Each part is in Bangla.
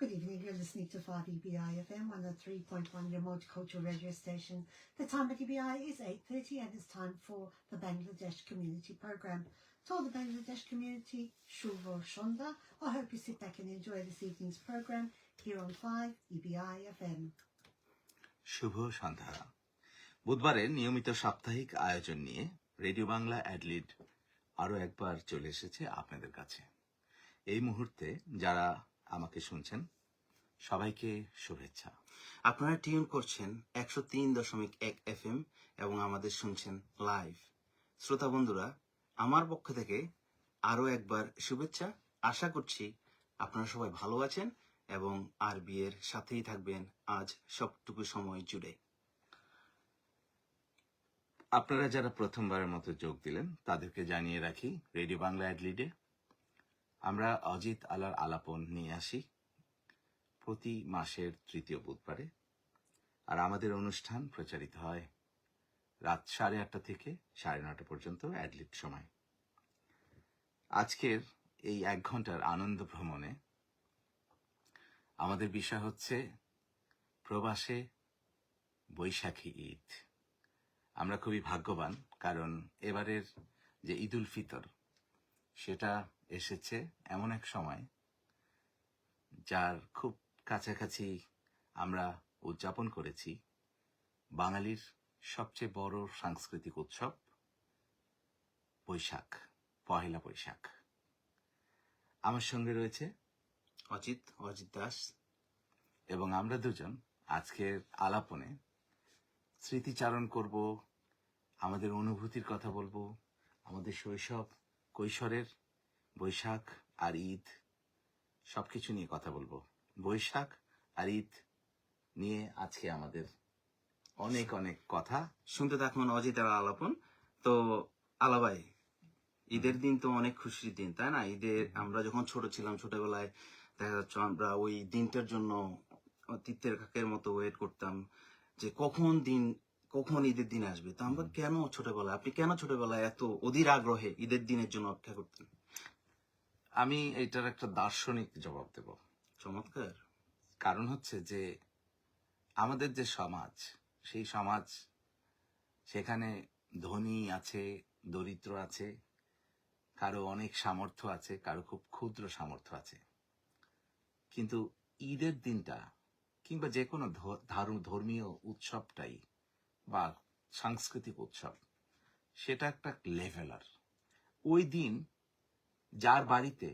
Good evening, you're listening to 5EBI FM 103.1, your multicultural radio station. The time at EBI is 8:30 and it's time for the Bangladesh Community Programme. To all the Bangladesh community, Shubho Shonda. I hope you sit back and enjoy this evening's programme here on 5EBI FM. শুভ সন্ধ্যা। বুধবারের নিয়মিত সাপ্তাহিক আয়োজন নিয়ে রেডিও বাংলা অ্যাডলিড আরও একবার চলে এসেছে আপনাদের কাছে। এই মুহূর্তে যারা আমাকে শুনছেন সবাইকে শুভেচ্ছা। আপনারা টিউন করছেন 103.1 FM এবং আমাদের শুনছেন লাইভ। শ্রোতা বন্ধুরা, আমার পক্ষ থেকে আরও একবার শুভেচ্ছা। আশা করছি আপনারা সবাই ভালো আছেন এবং আরবি এর সাথেই থাকবেন আজ সবটুকু সময় জুড়ে। আপনারা যারা প্রথমবারের মতো যোগ দিলেন তাদেরকে জানিয়ে রাখি, রেডিও বাংলা অ্যাডলিডে আমরা অজিত আলার আলাপন নিয়ে আসি প্রতি মাসের তৃতীয় বুধবারে, আর আমাদের অনুষ্ঠান প্রচারিত হয় রাত 8:30 থেকে 9:30 পর্যন্ত অ্যাডলিড সময়। আজকের এই 1 ঘন্টার আনন্দ ভ্রমণে আমাদের বিষয় হচ্ছে প্রবাসে বৈশাখী ঈদ। আমরা খুবই ভাগ্যবান, কারণ এবারের যে ঈদ উল ফিতর সেটা এসেছে এমন এক সময় যার খুব কাছাকাছি আমরা উদযাপন করেছি বাঙালির সবচেয়ে বড় সাংস্কৃতিক উৎসব বৈশাখ, পহেলা বৈশাখ। আমার সঙ্গে রয়েছে অজিত দাস এবং আমরা দুজন আজকের আলাপনে স্মৃতিচারণ করব, আমাদের অনুভূতির কথা বলবো, আমাদের শৈশব কৈশোরের বৈশাখ আর ঈদ সবকিছু নিয়ে কথা বলবো। বৈশাখ আর ঈদ নিয়ে আজকে আমাদের অনেক অনেক কথা। শুনতে থাকুন অজিত আর আলাপন। তো আলাভাই, ঈদের দিন তো অনেক খুশির দিন, তাই না? ঈদের আমরা যখন ছোট ছিলাম, ছোটবেলায় দেখা যাচ্ছে আমরা ওই দিনটার জন্য তিত্তের কাকের মতো ওয়েট করতাম যে কখন ঈদের দিন আসবে। তো আমরা আপনি কেন ছোটবেলায় এত অধীর আগ্রহে ঈদের দিনের জন্য অপেক্ষা করতেন? আমি এটার একটা দার্শনিক জবাব দেব। চমৎকার। কারণ হচ্ছে যে আমাদের যে সমাজ, সেই সমাজ, সেখানে ধনী আছে, দরিদ্র আছে, কারো অনেক সামর্থ্য আছে, কারো খুব ক্ষুদ্র সামর্থ্য আছে। কিন্তু ঈদের দিনটা কিংবা যে কোনো ধর্মীয় উৎসবটাই বা সাংস্কৃতিক উৎসব, সেটা একটা লেভেলার। ওই দিন যার বাড়িতে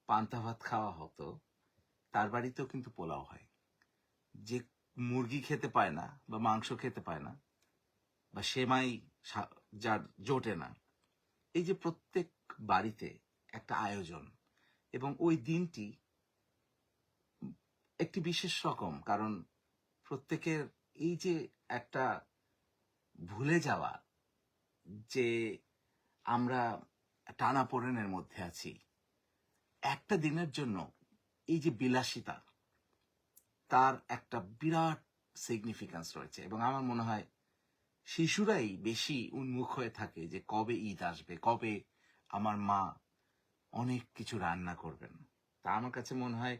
পান্তা ভাত খাওয়া হতো তার বাড়িতেও কিন্তু পোলাও হয়। যে মুরগি খেতে পায় না বা মাংস খেতে পায় না বা সেমাই যার জোটে না, এই যে প্রত্যেক বাড়িতে একটা আয়োজন, এবং ওই দিনটি একটি বিশেষ রকম, কারণ প্রত্যেকের এই যে একটা ভুলে যাওয়া যে আমরা টানাপোড়েনের মধ্যে আছি, একটা দিনের জন্য এই যে বিলাসিতা, তার একটা বিরাট সিগনিফিকেন্স রয়েছে। এবং আমার মনে হয় শিশুরাই বেশি উন্মুখ হয়ে থাকে যে কবে ঈদ আসবে, কবে আমার মা অনেক কিছু রান্না করবেন। তা আমার কাছে মনে হয়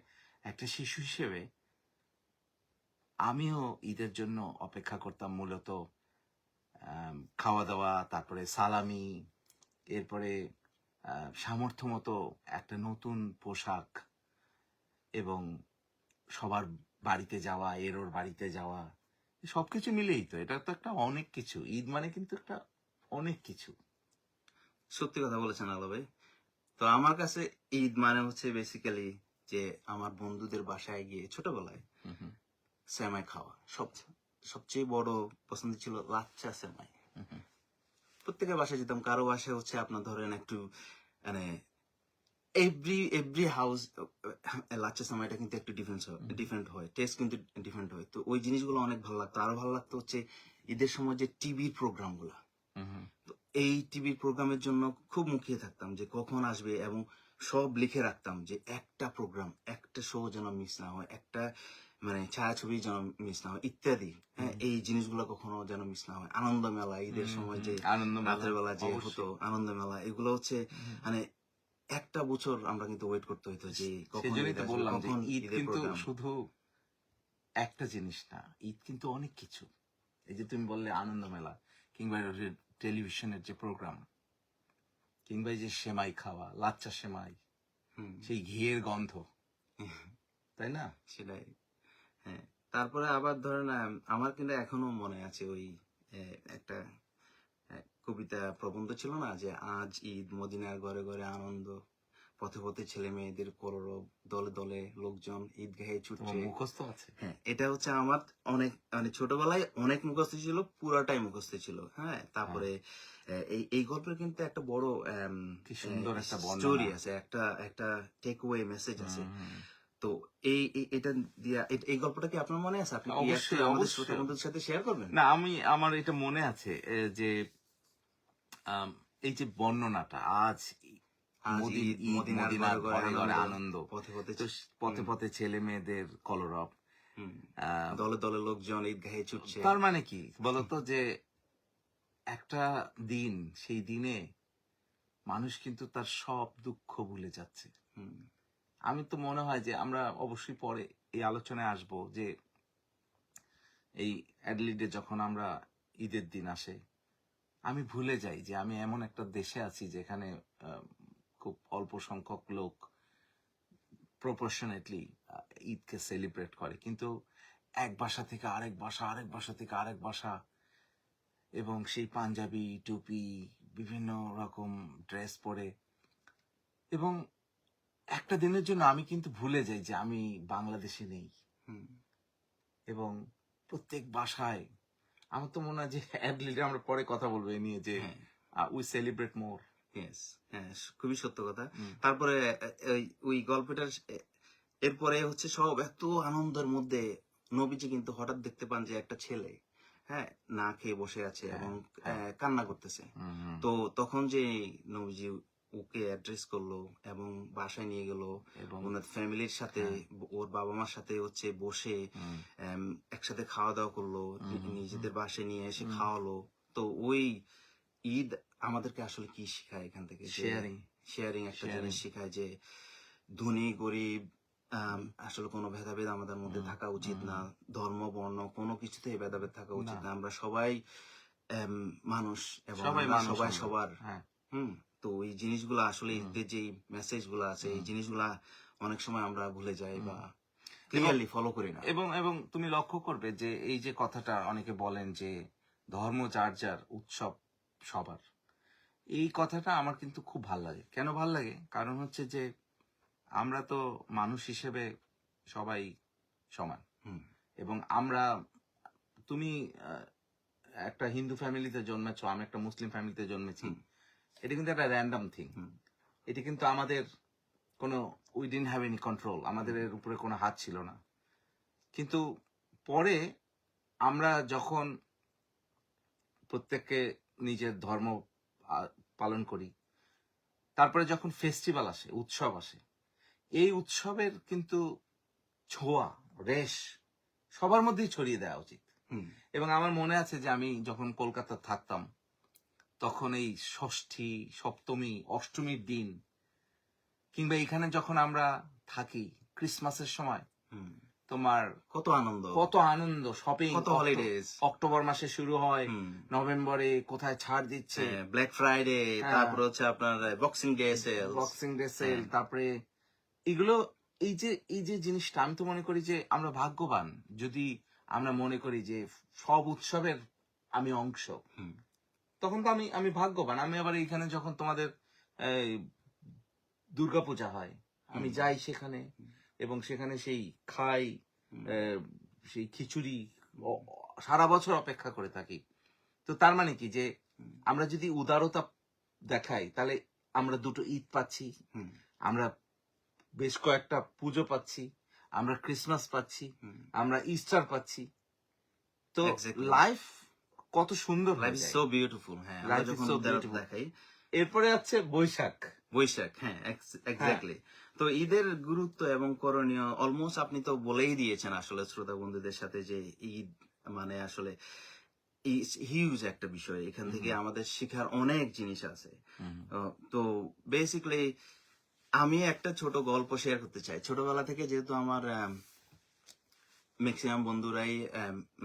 একটা শিশু হিসেবে আমিও ঈদের জন্য অপেক্ষা করতাম মূলত খাওয়া দাওয়া, তারপরে সালামি, এরপরে সামর্থ্য মতো একটা নতুন পোশাক এবং সবার বাড়িতে যাওয়া, ওর বাড়িতে যাওয়া, সবকিছু মিলেই তো এটা তো একটা অনেক কিছু। ঈদ মানে কিন্তু একটা অনেক কিছু। সত্যি কথা বলেছেন আলা ভাই। তো আমার কাছে ঈদ মানে হচ্ছে বেসিক্যালি যে আমার বন্ধুদের বাসায় গিয়ে ছোটবেলায় সেমাই খাওয়া। সবচেয়ে বড় পছন্দ ছিল লাচ্চা সেমাই। প্রত্যেকের বাসায় যেতাম। কারো বাসায় হচ্ছে আপনার ধরেন একটু মানে এভরি হাউস লাচ্চা সেমাইটা কিন্তু একটু ডিফারেন্ট হয়, টেস্ট কিন্তু ডিফারেন্ট হয়। তো ওই জিনিসগুলো অনেক ভালো লাগতো। আরো ভালো লাগতো হচ্ছে ঈদের সময় যে টিভির প্রোগ্রাম গুলা। তো এই টিভির প্রোগ্রামের জন্য খুব মুখিয়ে থাকতাম যে কখন আসবে, এবং সব লিখে রাখতাম যে একটা প্রোগ্রাম, একটা শো যেন মিস না হয়, একটা মানে ছায়াছবি যেন মিস না হয়, ইত্যাদি। হ্যাঁ, এই জিনিসগুলো কখনো যেন মিস না হয়। আনন্দ মেলা, ঈদের সময় যে রাতের বেলা যে হতো আনন্দ মেলা, এগুলো হচ্ছে মানে একটা বছর আমরা কিন্তু ওয়েট করতে হইতো যে কখন সেজন্যই ঈদ তো আসবে, বললাম যে কখন ঈদ ঈদের কিন্তু প্রোগ্রাম। শুধু একটা জিনিস না, ঈদ কিন্তু অনেক কিছু। এই যে তুমি বললে আনন্দ মেলা, কিংবা টেলিভিশনের যে প্রোগ্রাম, কিংবা এই যে সেমাই খাওয়া, লাচ্চা সেমাই, হুম। সেই ঘিয়ের গন্ধ, তাই না? সেটাই। হ্যাঁ, তারপরে আবার ধরেন আমার কিন্তু এখনো মনে আছে ওই একটা কবিতা প্রবন্ধ ছিল না যে আজ ঈদ, মদিনার ঘরে ঘরে আনন্দ, পথে পথে ছেলে মেয়েদের কলরব, দলে দলে লোকজন ঈদগাহে তোমার ছুটছে। মুখস্থ আছে? হ্যাঁ, এটা হচ্ছে আমার অনেক মানে ছোটবেলায় অনেক মুখস্থ ছিল, পুরাটাই মুখস্থ ছিল। হ্যাঁ, তারপরে এই গল্পের কিন্তু একটা বড় কি সুন্দর একটা স্টোরি বর্ণনা। আছে, একটা একটা টেক ওয়ে মেসেজ আছে। হুম, তো এটা দিয়া এই গল্পটা কি আপনার মনে আছে? আপনি কি একটু অবশ্যই আমাদের অবশ্যই। শ্রোতা বন্ধুদের সাথে শেয়ার করবেন? না, আমার এটা মনে আছে যে আম, এই যে বর্ণনাটা, আজ আজ ঈদ, মদিনার মদিনার ঘরে ঘরে ঘরে আনন্দ, পথে পথে তো পথে পথে ছেলে মেয়েদের কলরব। হুম, আহ, দলে দলে লোকজন ঈদগাহে ছুটছে। তার মানে কি বলতো, যে একটা দিন, সেই দিনে মানুষ কিন্তু তার সব দুঃখ ভুলে যাচ্ছে। হুম, আমি তো মনে হয় যে আমরা অবশ্যই পরে এই আলোচনায় আসব যে এই অ্যাডলিডে যখন আমরা ঈদের দিন আসে, আমি ভুলে যাই যে আমি এমন একটা দেশে আছি যেখানে খুব অল্প সংখ্যক লোক প্রপোর্শনেটলি ঈদকে সেলিব্রেট করে, কিন্তু এক বাসা থেকে আরেক বাসা, আরেক বাসা থেকে আরেক বাসা, এবং সেই পাঞ্জাবি টুপি, বিভিন্ন রকম ড্রেস পরে, এবং একটা দিনের জন্য আমি কিন্তু ভুলে যাই যে আমি বাংলাদেশে নেই। হুম, এবং প্রত্যেক বাসায়, আমার তো মনে হয় যে অ্যাডলিডে আমরা পরে কথা বলবো এ নিয়ে, যে হ্যাঁ, উই সেলিব্রেট মোর। yes, হ্যাঁ, খুবই সত্য কথা। তারপরে ওই গল্পটার এরপরে হচ্ছে সব এত আনন্দের মধ্যে নবীজি কিন্তু হঠাৎ দেখতে পান যে একটা ছেলে, হ্যাঁ, না খেয়ে বসে আছে এবং কান্না করতেছে। তো তখন যে নবীজি ওকে অ্যাড্রেস করলো এবং বাসায় নিয়ে গেল, এবং ওনার ফ্যামিলির সাথে, ওর বাবা মার সাথে হচ্ছে বসে একসাথে খাওয়া দাওয়া করলো, নিজেদের বাসায় নিয়ে এসে খাওয়ালো। তো ওই ঈদ আমাদেরকে আসলে কি শেখায় এখান থেকে? শেয়ারিং। শেয়ারিং একটা জিনিস শেখায় যে ধনী গরিব আসলে কোনো ভেদাভেদ আমাদের মধ্যে থাকা উচিত না, ধর্ম বর্ণ কোনো কিছুতেই ভেদাভেদ থাকা উচিত না, আমরা সবাই মানুষ এবং সবাই আমরা মানুষ সবাই আমরা। সবার। হ্যাঁ। তো এই জিনিসগুলো আসলে ঈদের যে মেসেজ গুলো আছে, এই জিনিসগুলা অনেক সময় আমরা ভুলে যাই বা ক্লিয়ারলি ফলো করি না। এবং এবং তুমি লক্ষ্য করবে যে এই যে কথাটা অনেকে বলেন যে ধর্ম যার যার, উৎসব সবার, এই কথাটা আমার কিন্তু খুব ভাল লাগে। কেন ভাল লাগে? কারণ হচ্ছে যে আমরা তো মানুষ হিসেবে সবাই সমান, হুম, এবং আমরা, তুমি একটা হিন্দু ফ্যামিলিতে জন্মেছো, আমি একটা মুসলিম ফ্যামিলিতে জন্মেছি, এটা কিন্তু একটা র্যান্ডম থিং। এটা কিন্তু আমাদের কোনো, we didn't have any control, আমাদের এর উপরে কোনো হাত ছিল না। কিন্তু পরে আমরা যখন প্রত্যেককে নিজের ধর্ম পালন করি, তারপরে যখন ফেস্টিভ্যাল আসে, উৎসব আসে, এই উৎসবের কিন্তু ছোঁয়া, রেশ সবার মধ্যেই ছড়িয়ে দেওয়া উচিত। হুম, এবং আমার মনে আছে যে আমি যখন কলকাতা থাকতাম, তখন এই ষষ্ঠী, সপ্তমী, অষ্টমীর দিন, কিংবা এখানে যখন আমরা থাকি ক্রিসমাসের সময়, হুম, তোমার কত আনন্দ, কত আনন্দ, শপিং, কত হলিডেজ। অক্টোবর মাসে শুরু হয়, নভেম্বরে কোথায় ছাড় দিচ্ছে, ব্ল্যাক ফ্রাইডে, তারপরে হচ্ছে আপনার Boxing Day sale, Boxing Day sale, তারপরে এগুলো, এই যে জিনিসটা, আমি তো মনে করি যে আমরা ভাগ্যবান যদি আমরা মনে করি যে সব উৎসবের আমি অংশ, তখন তো আমি ভাগ্যবান। আমি আবার এইখানে যখন তোমাদের দুর্গাপূজা হয়, আমি যাই সেখানে, এবং সেখানে সেই খাই, সেই খিচুড়ি, সারা বছর অপেক্ষা করে থাকি। তো তার মানে কি যে আমরা যদি উদারতা দেখাই, তাহলে আমরা দুটো ঈদ পাচ্ছি, আমরা বেশ কয়েকটা পুজো পাচ্ছি, আমরা ক্রিসমাস পাচ্ছি, আমরা ইস্টার পাচ্ছি। তো লাইফ কত সুন্দর, লাইফ ইজ সো বিউটিফুল। হ্যাঁ, আমরা যখন উদারতা দেখাই। এরপরে আছে বৈশাখ। বৈশাখ, হ্যাঁ, এক্স্যাক্টলি। তো ঈদের গুরুত্ব এবং করণীয় অলমোস্ট আপনি তো বলেই দিয়েছেন আসলে শ্রোতা বন্ধুদের সাথে, যে ঈদ মানে আসলে হিউজ একটা বিষয়, এখান থেকে আমাদের শেখার অনেক জিনিস আছে। তো বেসিক্যালি আমি একটা ছোট গল্প শেয়ার করতে চাই। ছোটবেলা থেকে যেহেতু আমার ম্যাক্সিমাম বন্ধুরাই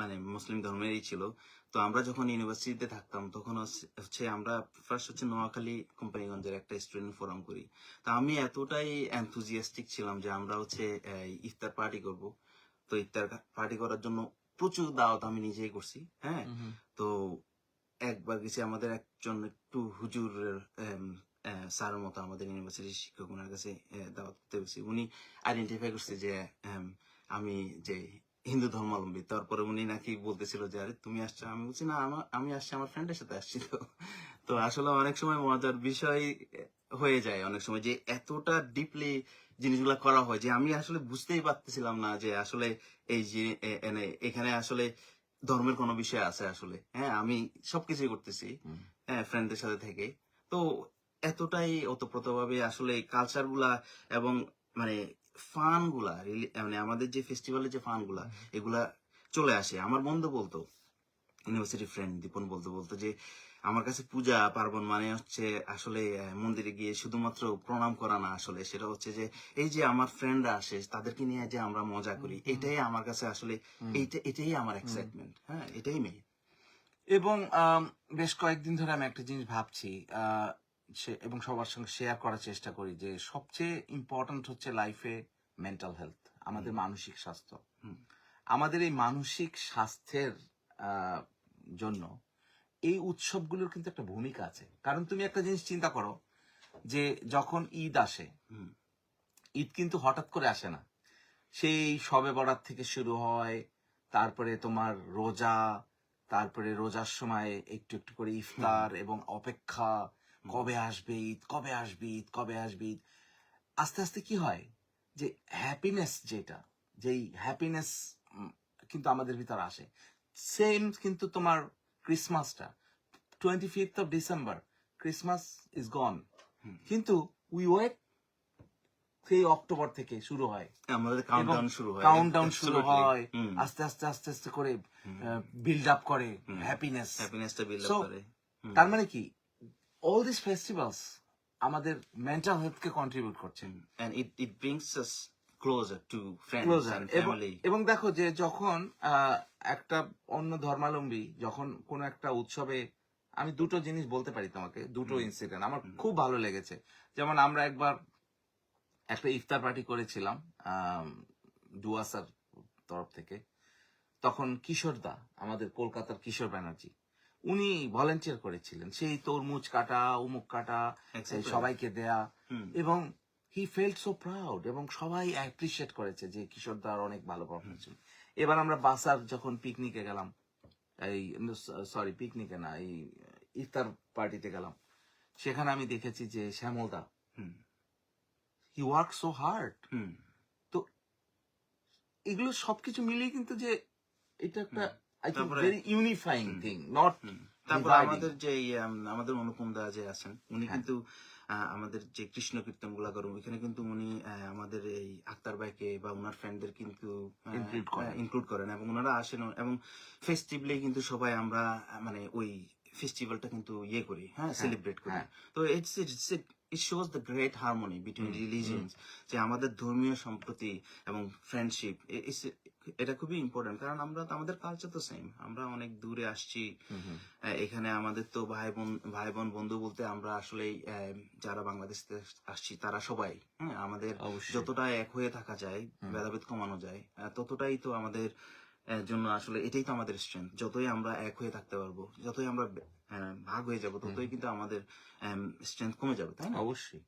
মানে মুসলিম ধর্মেরই ছিল, তো আমরা যখন ইউনিভার্সিটিতে থাকতাম তখন হচ্ছে আমরা ফার্স্ট হচ্ছে নোয়াখালী কোম্পানিগঞ্জের একটা স্টুডেন্ট ফোরাম করি। তো আমি এতটাই এনথুজিয়াস্টিক ছিলাম যে আমরা হচ্ছে ইফতার পার্টি করব। তো ইফতার পার্টি করার জন্য প্রচুর দাওয়াত আমি নিজেই করছি। হ্যাঁ, তো একবার গেছি আমাদের একজন একটু হুজুরের স্যারের মতো আমাদের ইউনিভার্সিটির শিক্ষক, ওনার কাছে দাওয়াত করতে গেছি। উনি আইডেন্টিফাই করছে যে আমি যে হিন্দু ধর্মাবলম্বী। তারপরে উনি নাকি বলতেছিল যে আরে তুমি আসছো, আমি বলছি না আমি আসছি আমার ফ্রেন্ডের সাথে আসছি। তো তো আসলে অনেক সময় মজার বিষয় হয়ে যায় অনেক সময় যে এতটা ডিপলি জিনিসগুলা করা হয় যে আমি আসলে বুঝতেই পারতেছিলাম না যে আসলে এই যে এখানে আসলে ধর্মের কোনো বিষয় আছে আসলে। হ্যাঁ, আমি সবকিছুই করতেছি হ্যাঁ ফ্রেন্ডদের সাথে থেকে। তো এতটাই ওতপ্রোতভাবে আসলে কালচার গুলা এবং মানে ফান গুলা মানে আমাদের যে ফেস্টিভ্যালের যে ফান গুলা এগুলা চলে আসে। আমার বন্ধু বলতো, ইউনিভার্সিটি ফ্রেন্ড দীপন বলতো যে আমার কাছে পূজা পার্বণ মানে হচ্ছে আসলে মন্দিরে গিয়ে শুধুমাত্র প্রণাম করা না, আসলে সেটা হচ্ছে যে এই যে আমার ফ্রেন্ডরা আসে তাদেরকে নিয়ে যে আমরা মজা করি, এটাই আমার কাছে আসলে এটাই আমার এক্সাইটমেন্ট। হ্যাঁ, এটাই মেয়ে। এবং বেশ কয়েকদিন ধরে আমি একটা জিনিস ভাবছি এবং সবার সঙ্গে শেয়ার করার চেষ্টা করি যে সবচেয়ে ইম্পর্ট্যান্ট হচ্ছে লাইফে মেন্টাল হেলথ, আমাদের মানসিক স্বাস্থ্য। আমাদের এই মানসিক স্বাস্থ্যের জন্য এই উৎসবগুলোর কিন্তু একটা ভূমিকা আছে। কারণ তুমি একটা জিনিস চিন্তা করো যে যখন ঈদ আসে, ঈদ কিন্তু হঠাৎ করে আসে না। সেই শবে বরাত থেকে শুরু হয়, তারপরে তোমার রোজা, তারপরে রোজার সময় একটু একটু করে ইফতার এবং অপেক্ষা, কবে আসবে ঈদ, কবে আসবে ঈদ, কবে আসবে ঈদ। আস্তে আস্তে কি হয় যে হ্যাপিনেস, যেই হ্যাপিনেস কিন্তু আমাদের ভিতর আসে। সেম কিন্তু তোমার ক্রিসমাসটা 25th of December, Christmas is গন, কিন্তু উই ওয়েট সেই অক্টোবর থেকে শুরু হয়, আমাদের কাউন্টডাউন শুরু হয়, কাউন্টডাউন শুরু হয়, আস্তে আস্তে আস্তে আস্তে করে বিল্ড আপ করে হ্যাপিনেসটা বিল্ড আপ করে। তার মানে কি অল দিস ফেস্টিভ্যালস আমাদের মেন্টাল হেলথ কে কন্ট্রিবিউট করছে, and it brings us closer to friends and family. এবং দেখো যে যখন একটা অন্য ধর্মাবলম্বী যখন কোন একটা উৎসবে, আমি দুটো জিনিস বলতে পারি তোমাকে, দুটো ইনসিডেন্ট আমার খুব ভালো লেগেছে। যেমন আমরা একবার একটা ইফতার পার্টি করেছিলাম ডুয়াসার তরফ থেকে, তখন কিশোরদা, আমাদের কলকাতার কিশোর ব্যানার্জি, উনি ভলেন্টিয়ার করেছিলেন সেই তরমুজ কাটা, উমুক কাটা, সবাইকে দেয়া, এবং হি ফেল্ট সো প্রাউড, এবং সবাই অ্যাপ্রিসিয়েট করেছে যে কিশোরদার অনেক ভালো পারফরমেন্স ছিল। এবার আমরা বাসার যখন পিকনিকে গেলাম, এই সরি পিকনিকে না, এই ইফতার পার্টিতে গেলাম, সেখানে আমি দেখেছি যে Shyamalda, he work so hard. তো এগুলো সবকিছু মিলিয়ে কিন্তু যে এটা একটা I think very unifying thing, not. তারপর আমাদের যে আমাদের অনুপম দা যে আছেন, উনি কিন্তু আমাদের যে কৃষ্ণ কীর্তন গুলা করেন ওইখানে কিন্তু উনি আমাদের এই আক্তার ভাইকে বা ওনার ফ্রেন্ডদের কিন্তু ইনক্লুড করেন, এবং ওনারা আসেন এবং ফেস্টিভলি কিন্তু সবাই আমরা মানে ওই ফেস্টিভ্যালটা কিন্তু ইয়ে করি, হ্যাঁ সেলিব্রেট করি। তো it shows the great harmony between religions, যে আমাদের ধর্মীয় সম্প্রতি এবং ফ্রেন্ডশিপ, এটা খুবই ইম্পর্টেন্ট। কারণ আমরা আমাদের কালচার তো সেম, আমরা অনেক দূরে আসছি, এখানে আমাদের তো ভাই বোন বন্ধু বলতে আমরা আসলে যারা বাংলাদেশ থেকে আসছি তারা সবাই, হ্যাঁ আমাদের যতটা এক হয়ে থাকা যায়, ভেদাভেদ কমানো যায়, ততটাই তো আমাদের জন্য আসলে এটাই তো আমাদের স্ট্রেংথ। যতই আমরা এক হয়ে থাকতে পারবো, যতই আমরা ভাগ হয়ে যাব, ততই কিন্তু আমাদের স্ট্রেংথ কমে যাবে, তাই না? অবশ্যই।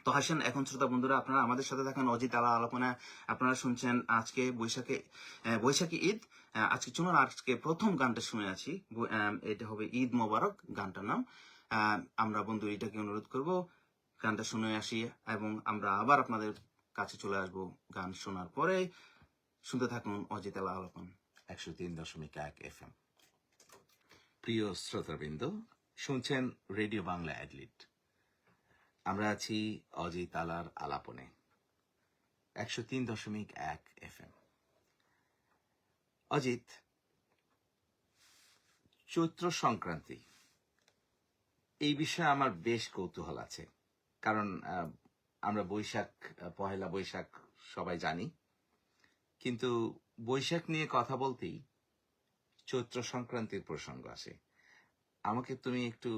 তো আসেন এখন শ্রোতা বন্ধুরা, আপনারা আমাদের সাথে থাকেন অজিত আলা আলাপনা। আপনারা শুনছেন আজকে বৈশাখী ঈদ। আজকে চলুন আজকে প্রথম গানটা শুনে আছি, এটা হবে ঈদ মোবারক গানটার নাম। আমরা বন্ধু এটাকে অনুরোধ করব গানটা শুনে আসি, এবং আমরা আবার আপনাদের কাছে চলে আসব গান শোনার পরে। শুনতে থাকুন অজিত আলা আলাপন 103.1 FM। প্রিয় শ্রোতাবৃন্দ, শুনছেন রেডিও বাংলা অ্যাডলিট। আমরা আছি অজিত আলার আলাপনে 103.1 FM। অজিত, চৈত্র সংক্রান্তি এই বিষয়ে আমার বেশ কৌতূহল আছে, কারণ আমরা বৈশাখ, পহেলা বৈশাখ সবাই জানি, কিন্তু বৈশাখ নিয়ে কথা বলতেই চৈত্র সংক্রান্তির প্রসঙ্গ আসে। আমাকে তুমি একটু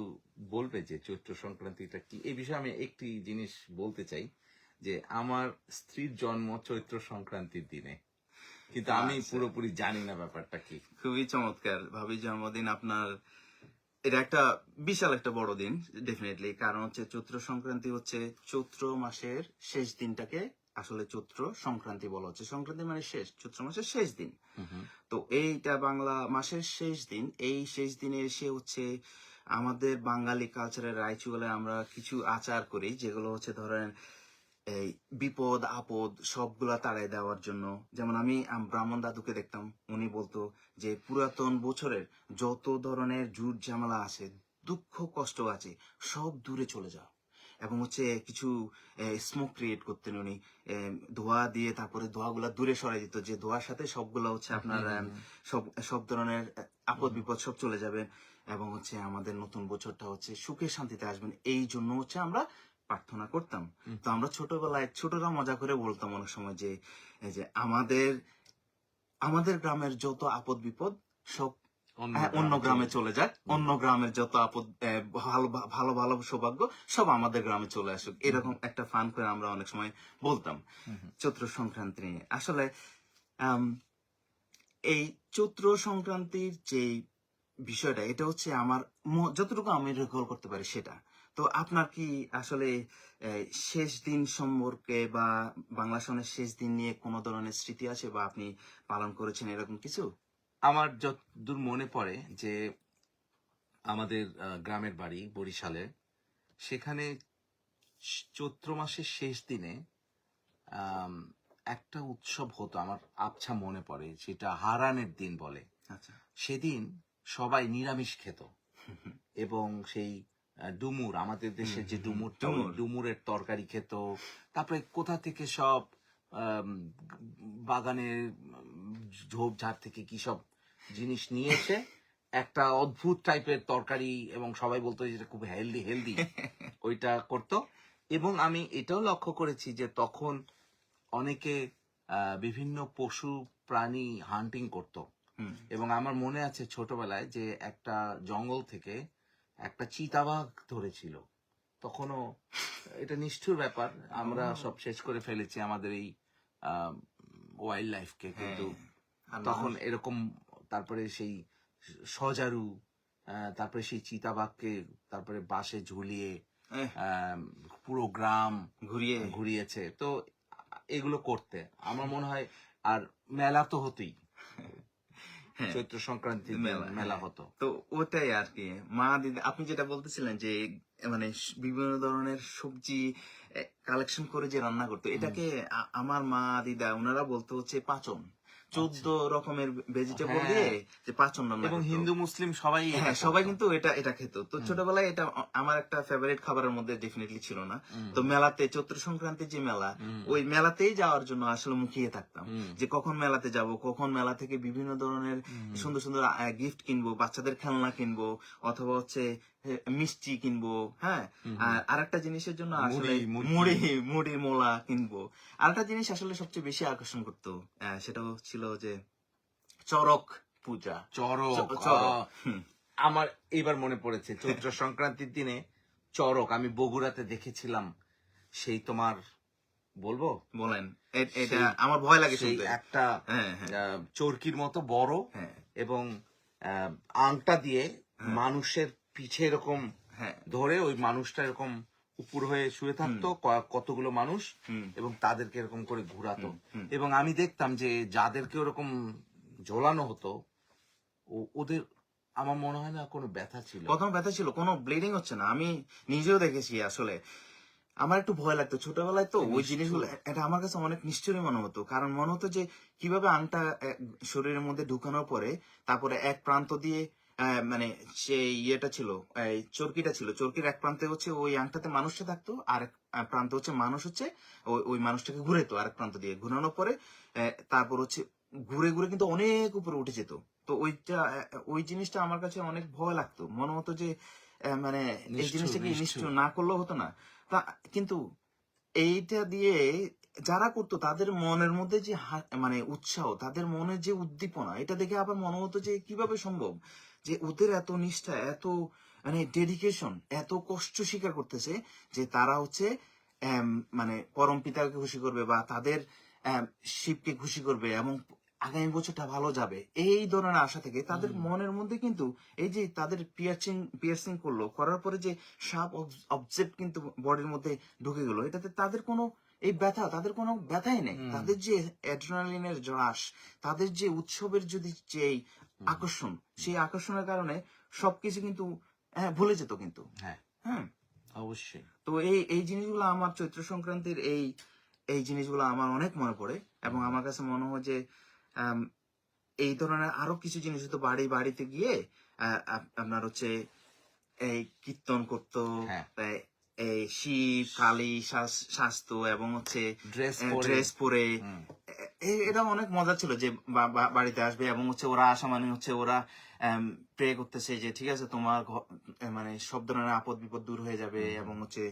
বলবে যে চৈত্র সংক্রান্তিটা কি? এই বিষয়ে আমি একটি জিনিস বলতে চাই, যে আমার স্ত্রীর জন্ম চৈত্র সংক্রান্তির দিনে, কিন্তু আমি আচ্ছা। পুরোপুরি জানি না ব্যাপারটা কি। খুবই চমৎকার। ভাবির জন্মদিন আপনার, এটা একটা বিশাল একটা বড় দিন ডেফিনেটলি। কারণ হচ্ছে চৈত্র সংক্রান্তি হচ্ছে চৈত্র মাসের শেষ দিনটাকে আসলে চৈত্র সংক্রান্তি বলা হচ্ছে। সংক্রান্তি মানে শেষ, চৈত্র মাসের শেষ দিন। তো এইটা বাংলা মাসের শেষ দিন। এই শেষ দিনে এসে হচ্ছে আমাদের বাঙালি কালচারের রাইচুয়ালে আমরা কিছু আচার করি, যেগুলো হচ্ছে ধরেন এই বিপদ আপদ সবগুলা তাড়াই দেওয়ার জন্য। যেমন আমি ব্রাহ্মণ দাদুকে দেখতাম, উনি বলতো যে পুরাতন বছরের যত ধরনের ঝুট ঝামেলা আছে, দুঃখ কষ্ট আছে, সব দূরে চলে যাও। এবং হচ্ছে কিছু স্মোক ক্রিয়েট করতেন উনি, ধোঁয়া দিয়ে, তারপরে ধোঁয়াগুলা দূরে সরাই দিত, যে ধোঁয়ার সাথে সবগুলা হচ্ছে আপনার সব সব ধরনের আপদ বিপদ সব চলে যাবে, এবং হচ্ছে আমাদের নতুন বছরটা হচ্ছে সুখে শান্তিতে আসবেন। এই জন্য হচ্ছে আমরা প্রার্থনা করতাম। তো আমরা ছোটবেলায় ছোটরা মজা করে বলতাম অনেক সময় যে এই যে আমাদের গ্রামের যত আপদ বিপদ সব অন্য গ্রামে চলে যাক, অন্য গ্রামের যত আপদ ভালো ভালো ভালো সৌভাগ্য সব আমাদের গ্রামে চলে আসুক। এরকম একটা ফান করে আমরা অনেক সময় বলতাম চৈত্র সংক্রান্তি নিয়ে। আসলে এই চৈত্র সংক্রান্তির যে বিষয়টা, এটা হচ্ছে আমার যতটুকু আমি রিকল করতে পারি সেটা। তো আপনার কি আসলে শেষ দিন সম্পর্কে বা বাংলা সনের শেষ দিন নিয়ে কোনো ধরনের স্মৃতি আছে, বা আপনি পালন করেছেন এরকম কিছু? আমার যতদূর মনে পড়ে যে আমাদের গ্রামের বাড়ি বরিশালে, সেখানে চৈত্র মাসের শেষ দিনে আম, একটা উৎসব হতো, আমার আবছা মনে পড়ে, সেটা হারানের দিন বলে। আচ্ছা। সেদিন সবাই নিরামিষ খেত এবং সেই ডুমুর, আমাদের দেশে যে ডুমুরটা, ওই ডুমুরের তরকারি খেত। তারপরে কোথা থেকে সব আম, বাগানের ঝোপঝাড় থেকে কি সব জিনিস নিয়ে এসে একটা অদ্ভুত টাইপের তরকারি, এবং সবাই বলতো যে এটা খুব হেলদি হেলদি, ওইটা করতো। এবং আমি এটাও লক্ষ্য করেছি যে তখন অনেকে বিভিন্ন পশু প্রাণী হান্টিং করত। এবং আমার মনে আছে ছোটবেলায় যে একটা জঙ্গল থেকে একটা চিতাবাঘ ধরেছিল। তখনও এটা নিষ্ঠুর ব্যাপার, আমরা সব শেষ করে ফেলেছি আমাদের এই ওয়াইল্ড লাইফকে, কিন্তু তখন এরকম, তারপরে সেই সজারু, তারপরে সেই চিতাবাঘকে তারপরে বাসে ঝুলিয়ে পুরো গ্রাম ঘুরিয়েছে। তো এগুলো করতে আমার মনে হয়। আর মেলা তো হতোই, চৈত্র সংক্রান্তির মেলা হতো। তো ওটাই আর কি। মা দিদি, আপনি যেটা বলতেছিলেন যে মানে বিভিন্ন ধরনের সবজি কালেকশন করে যে রান্না করতো, এটাকে আমার মা দিদা ওনারা বলতো হচ্ছে পাচন। 14 রকমের ভেজিটেবল দিয়ে যে পাচন রান্না, এবং হিন্দু মুসলিম সবাই সবাই কিন্তু এটা খেত। তো ছোটবেলায় এটা আমার একটা ফেভারিট খাবারের মধ্যে ডেফিনেটলি ছিল না। তো মেলাতে, চৈত্র সংক্রান্তির যে মেলা, ওই মেলাতেই যাওয়ার জন্য আসলে মুখিয়ে থাকতাম যে কখন মেলাতে যাব, কখন মেলা থেকে বিভিন্ন ধরনের সুন্দর সুন্দর গিফট কিনবো, বাচ্চাদের খেলনা কিনবো, অথবা হচ্ছে মিষ্টি কিনবো। হ্যাঁ, আর একটা জিনিসের জন্য আসলে মুড়ি মোলা কিনবো। আরেকটা জিনিস আসলে সবচেয়ে বেশি আকর্ষণ করতো, সেটা ছিল যে চড়ক পূজা। চড়ক। আমার এবার মনে পড়েছে, চৈত্র সংক্রান্তির দিনে চড়ক আমি বগুড়াতে দেখেছিলাম। সেই তোমার বলবো, বলেন, এটা আমার ভয় লাগে সেই শুনতে। একটা চরকির মতো বড়, এবং আংটা দিয়ে মানুষের পিছে এরকম ধরে ওই মানুষটা এরকম উপর হয়ে শুয়ে থাকতো, কতগুলো মানুষ, এবং তাদেরকে এরকম করে ঘুরাতো। এবং আমি দেখতাম যে যাদেরকে ওরকম ঝোলানো হতো, ওদের আমার মনে হয় না কোনো ব্যথা ছিল, প্রথম ব্যথা ছিল, কোনো ব্লিডিং হচ্ছে না। আমি নিজেও দেখেছি। আসলে আমার একটু ভয় লাগতো ছোটবেলায়, তো ওই জিনিসগুলো এটা আমার কাছে অনেক নিষ্ঠুরই মনে হতো। কারণ মনে হতো যে কিভাবে আংটা শরীরের মধ্যে ঢুকানোর পরে তারপরে এক প্রান্ত দিয়ে মানে সেই ইয়েটা ছিল, এই চরকিটা ছিল, চরকির এক প্রান্তে হচ্ছে ওই আংটাতে মানুষটা থাকতো, আর এক প্রান্তে হচ্ছে মানুষ হচ্ছে ওই মানুষটাকে ঘুরেতো আরেক প্রান্ত দিয়ে। ঘুরানোর পরে তারপর হচ্ছে ঘুরে ঘুরে কিন্তু অনেক উপরে উঠে যেত। তো ওই জিনিসটা আমার কাছে অনেক ভয় লাগতো। মনে হতো যে মানে এই জিনিসটাকে নিষ্ঠুর না করলেও হতো না। তা কিন্তু এইটা দিয়ে যারা করতো তাদের মনের মধ্যে যে মানে উৎসাহ, তাদের মনের যে উদ্দীপনা, এটা দেখে আবার মনে হতো যে কিভাবে সম্ভব যে ওদের এত নিষ্ঠা, এত মানে ডেডিকেশন, এত কষ্ট স্বীকার করতেছে যে তারা হচ্ছে মানে পরম পিতাকে খুশি করবে বা তাদের শিবকে খুশি করবে এবং আগামী বছরটা ভালো যাবে, এই ধরনের আশা থেকে তাদের মনের মধ্যে কিন্তু এই যে তাদের পিয়ার্সিং করলো, করার পরে যে সাপ অবজেক্ট কিন্তু বডির মধ্যে ঢুকে গেল, এটাতে তাদের কোনো এই ব্যথা, তাদের কোনো ব্যথাই নেই। তাদের যে অ্যাড্রিনালিনের হ্রাস, তাদের যে উৎসবের যদি যে আকর্ষণ, সেই আকর্ষণের কারণে সবকিছু কিন্তু ভুলে যেত কিন্তু। হ্যাঁ, হ্যাঁ, অবশ্যই। তো এই জিনিসগুলো আমার চৈত্র সংক্রান্তির এই জিনিসগুলো আমার অনেক মনে পড়ে এবং আমার কাছে মনে হয় যে আম, এই ধরনের আরো কিছু জিনিস হতো বাড়িতে গিয়ে আপনার হচ্ছে এই কীর্তন করতো, হ্যাঁ। এই শিব কালী স্বাস্থ্য এবং হচ্ছে ড্রেস পরে এটা অনেক মজা ছিল যে বাড়িতে আসবে এবং হচ্ছে ওরা আসা মানে হচ্ছে ওরা প্রে করতেছে যে ঠিক আছে তোমার মানে সব ধরনের আপদ বিপদ দূর হয়ে যাবে এবং হচ্ছে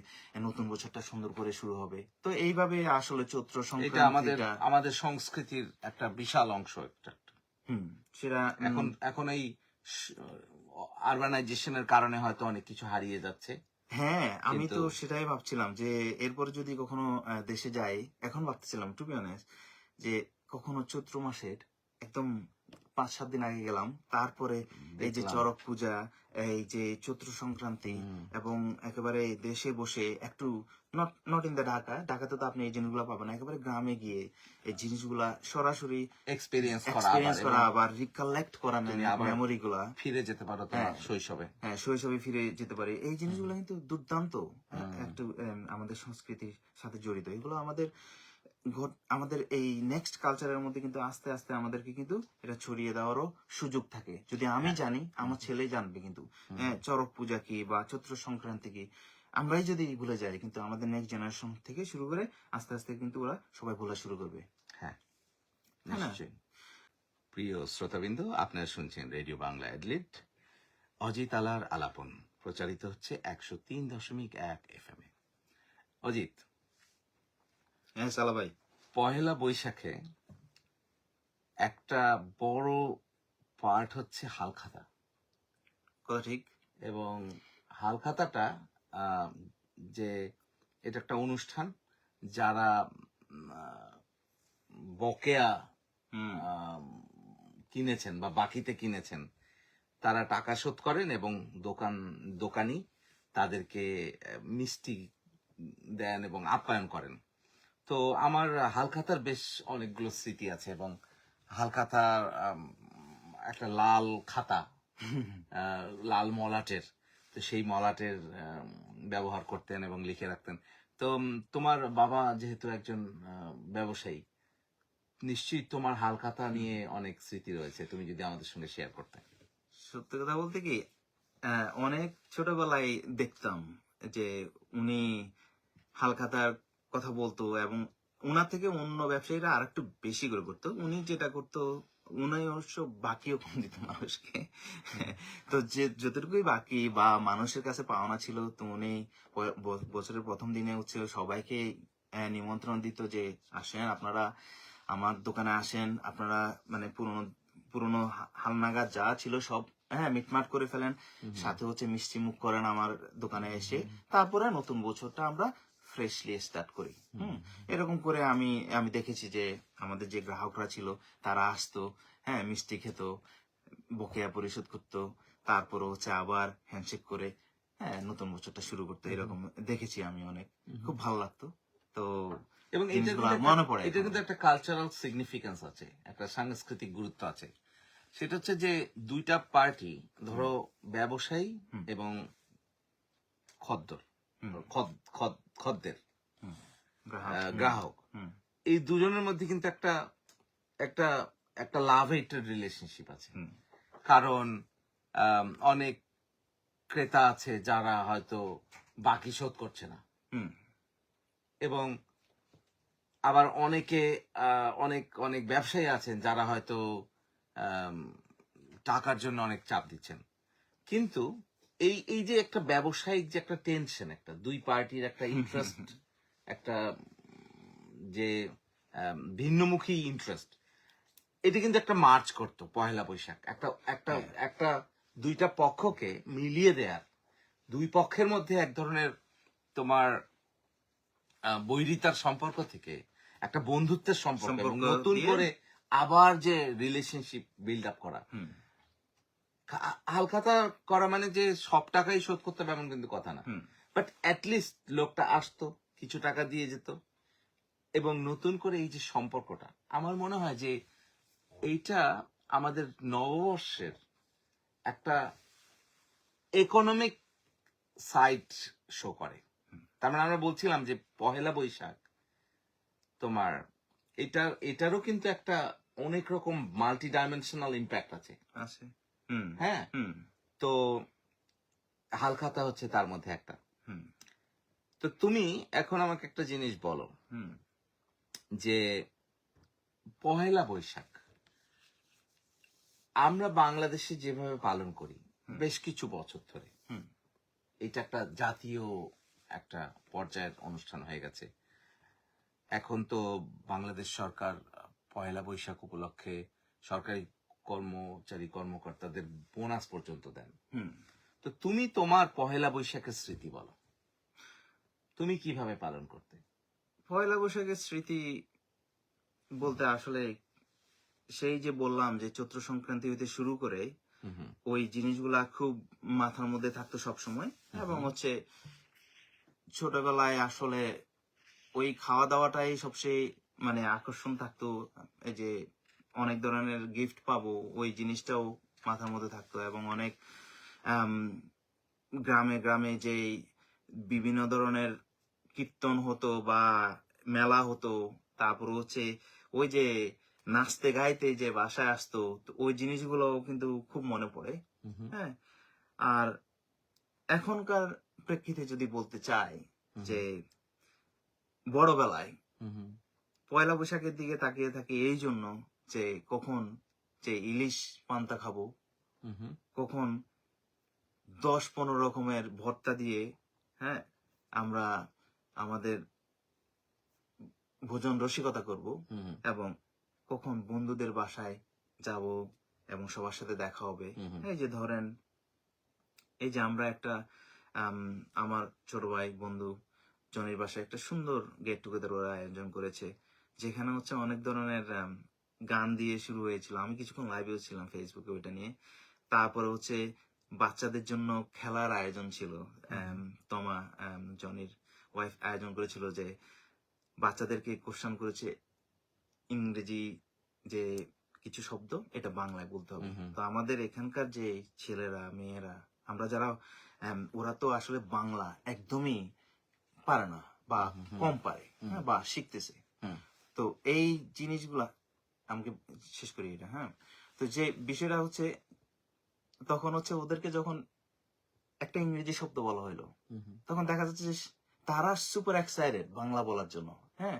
নতুন বছরটা সুন্দর করে শুরু হবে। তো এইভাবে আসলে চৈত্র এটা সংক্রান্তিটা আমাদের সংস্কৃতির একটা বিশাল অংশ। সেটা এখন এই আরবানাইজেশনের কারণে হয়তো অনেক কিছু হারিয়ে যাচ্ছে। হ্যাঁ, আমি তো সেটাই ভাবছিলাম যে এরপরে যদি কখনো দেশে যাই, এখন ভাবতেছিলাম টু বি অনেস্ট যে কখনো চৈত্র মাসের একদম 5-7 দিন আগে গেলাম, তারপরে এই যে চড়ক পূজা, এই যে চৈত্র সংক্রান্তি এবং একেবারে দেশে বসে একটু নট ইন দ্য ঢাকাতে তো আপনি এই জিনিসগুলো পাবেন না, একেবারে গ্রামে গিয়ে এই জিনিসগুলা সরাসরি এক্সপেরিয়েন্স করা আবার রিকালেক্ট করা মেমোরি গুলা, ফিরে যেতে পারো তোমার শৈশবে। হ্যাঁ, শৈশবে ফিরে যেতে পারি। এই জিনিসগুলো কিন্তু দুর্দান্ত একটু আমাদের সংস্কৃতির সাথে জড়িত। এগুলো আমাদের এই নেক্সট কালচারের মধ্যে কিন্তু আস্তে আস্তে আমাদেরকে কিন্তু এটা ছড়িয়ে দেওয়ারও সুযোগ থাকে। যদি আমি জানি, আমার ছেলে জানবে কিন্তু চড়ক পূজা কি বা চৈত্র সংক্রান্তি কি, আমরাই যদি ভুলে যাই কিন্তু আমাদের নেক্সট জেনারেশন থেকে শুরু করে আস্তে আস্তে কিন্তু ওরা সবাই ভোলা শুরু করবে। হ্যাঁ, নিশ্চয়ই। প্রিয় শ্রোতাবিন্দু, আপনারা শুনছেন রেডিও বাংলা অ্যাডলিট, অজিত আলার আলাপন প্রচারিত হচ্ছে 103.1 FM এ। অজিত, হ্যাঁ সালা ভাই, পহেলা বৈশাখে একটা বড় পার্ট হচ্ছে হালখাতা। কথা ঠিক। এবং হালখাতাটা যে এটা একটা অনুষ্ঠান, যারা বকেয়া কিনেছেন বা বাকিতে কিনেছেন তারা টাকা শোধ করেন এবং দোকানি তাদেরকে মিষ্টি দেন এবং আপ্যায়ন করেন। তো আমার হালখাতার বেশ অনেকগুলো স্মৃতি আছে এবং হালখাতার একটা লাল খাতা, লাল মলাটের, তো সেই মলাটের ব্যবহার করতেন এবং লিখে রাখতেন। তো তোমার বাবা যেহেতু একজন ব্যবসায়ী, নিশ্চয়ই তোমার হালখাতা নিয়ে অনেক স্মৃতি রয়েছে, তুমি যদি আমাদের সঙ্গে শেয়ার করতে। সত্যি কথা বলতে কি, অনেক ছোটবেলায় দেখতাম যে উনি হালখাতার কথা বলতো এবং উনার থেকে অন্য ব্যবসায়ীরা আর একটু বেশি করে করতো। উনি যেটা করতো, উনি অবশ্য বাকিও কম দিত মানুষকে। তো যে যতটুকুই বাকি বা মানুষের কাছে পাওনা ছিল, তো উনি বছরের প্রথম দিনে হচ্ছে সবাইকে নিমন্ত্রণ দিত যে আসেন আপনারা আমার দোকানে আসেন, আপনারা মানে পুরনো হালনাগাদ যা ছিল সব মিটমাট করে ফেলেন, সাথে হচ্ছে মিষ্টি মুখ করেন আমার দোকানে এসে, তারপরে নতুন বছরটা আমরা ফ্রেশলি স্টার্ট করি। এরকম করে আমি দেখেছি যে আমাদের যে গ্রাহকরা ছিল তারা আসতো, মিষ্টি খেত, বকেয়া পরিশোধ করতো, তারপরে হচ্ছে আবার হ্যান্ডশেক করে নতুন বছরটা শুরু করতো। এরকম দেখেছি আমি অনেক, খুব ভালো লাগতো। তো এবং মনে পড়ে, এটা কিন্তু একটা কালচারাল সিগনিফিকেন্স আছে, একটা সাংস্কৃতিক গুরুত্ব আছে। সেটা হচ্ছে যে দুইটা পার্টি, ধরো ব্যবসায়ী এবং খদ্দের গ্রাহক, এই দুজনের মধ্যে কিন্তু একটা লাভ হেটেড রিলেশনশিপ আছে। কারণ অনেক ক্রেতা আছে যারা হয়তো বাকি শোধ করছে না, এবং আবার অনেক ব্যবসায়ী আছেন যারা হয়তো টাকার জন্য অনেক চাপ দিচ্ছেন। কিন্তু এই যে একটা ব্যবসায়িক যে একটা টেনশন, একটা দুই পার্টির একটা ইন্টারেস্ট একটা যে ভিন্নমুখী ইন্টারেস্ট, এটা কিন্তু একটা মার্চ করতো পহেলা বৈশাখ, একটা একটা একটা দুইটা পক্ষকে মিলিয়ে দেয়ার, দুই পক্ষের মধ্যে এক ধরনের তোমার বৈরিতার সম্পর্ক থেকে একটা বন্ধুত্বের সম্পর্ক এবং সম্পর্ক নতুন দিয়ে- করে আবার যে রিলেশনশিপ বিল্ড আপ করা। হুম, হালখাতা করা মানে যে সব টাকাই শোধ করতে হবে এমন কিন্তু কথা না, হুম, বাট অ্যাটলিস্ট লোকটা আসতো, কিছু টাকা দিয়ে যেত, এবং নতুন করে এই যে সম্পর্কটা, আমার মনে হয় যে এইটা আমাদের নববর্ষের একটা ইকোনমিক সাইড শো করে। তার মানে আমরা বলছিলাম যে পহেলা বৈশাখ তোমার এটারও কিন্তু একটা অনেক রকম মাল্টি ডাইমেনশনাল ইম্প্যাক্ট আছে। আছে। হুম, হ্যাঁ, হুম, তো হালখাতা হচ্ছে তার মধ্যে একটা। হুম, তো তুমি এখন আমাকে একটা জিনিস বলো হুম, যে পহেলা বৈশাখ আমরা বাংলাদেশে যেভাবে পালন করি বেশ কিছু বছর ধরে, হুম, এটা একটা জাতীয় একটা পর্যায়ের অনুষ্ঠান হয়ে গেছে। এখন তো বাংলাদেশ সরকার পহেলা বৈশাখ উপলক্ষে সরকারি কর্মচারী কর্মকর্তাদের বোনাস পর্যন্ত দেন। হুম। তো তুমি তোমার পহেলা বৈশাখের স্মৃতি বলো, তুমি কিভাবে পালন করতে? পয়লা বৈশাখের স্মৃতি বলতে আসলে সেই যে বললাম যে চৈত্র সংক্রান্তি হইতে শুরু করে হুম হুম ওই জিনিসগুলা খুব মাথার মধ্যে থাকতো সব সময়। এবং হচ্ছে ছোটবেলায় আসলে ওই খাওয়া দাওয়াটাই সবচেয়ে মানে আকর্ষণ থাকতো। এই যে অনেক ধরনের গিফট পাবো ওই জিনিসটাও মাথার মধ্যে থাকতো। এবং অনেক আম, গ্রামে গ্রামে যে বিভিন্ন ধরনের কীর্তন হতো বা মেলা হতো, তারপর হচ্ছে ওই যে নাচতে গাইতে যে বাসায় আসতো, তো ওই জিনিসগুলো কিন্তু খুব মনে পড়ে। হুম হুম হ্যাঁ। আর এখনকার প্রেক্ষিতে যদি বলতে চাই যে বড়বেলায় হুম হুম পয়লা বৈশাখের দিকে তাকিয়ে থাকি এই জন্য যে কখন যে ইলিশ পান্তা খাবো, হুম হুম কখন 10-15 রকমের ভর্তা দিয়ে, হ্যাঁ, আমরা আমাদের ভোজন রসিকতা করব। হুম হুম এবং কখন বন্ধুদের বাসায় যাব এবং সবার সাথে দেখা হবে। হুম হুম এই যে ধরেন এই যে আমরা একটা আম, আমার ছোট ভাই বন্ধু জনির বাসায় একটা সুন্দর গেট টুগেদার ওরা আয়োজন করেছে, যেখানে হচ্ছে অনেক ধরনের গান দিয়ে শুরু হয়েছিল। আমি কিছুক্ষণ লাইভেও ছিলাম ফেসবুকে ওইটা নিয়ে। তারপরে হচ্ছে বাচ্চাদের জন্য খেলার আয়োজন ছিল। তমা জনির ওয়াইফ আয়োজন করেছিল যে বাচ্চাদেরকে কোশ্চেন করেছে ইংরেজি যে কিছু শব্দ এটা বাংলায় বলতে হবে। হুম হুম তো আমাদের এখানকার যে ছেলেরা মেয়েরা আমরা যারা ওরা তো আসলে বাংলা একদমই পারে না বা কম পারে, হ্যাঁ, বা শিখতেছে। হুম তো এই জিনিসগুলা আমাকে শেষ করি এটা। হ্যাঁ, তো যে বিষয়টা হচ্ছে তখন হচ্ছে ওদেরকে যখন একটা ইংরেজি শব্দ বলা হলো, হুম তখন দেখা যাচ্ছে যে তারা সুপার এক্সাইটেড বাংলা বলার জন্য। হ্যাঁ,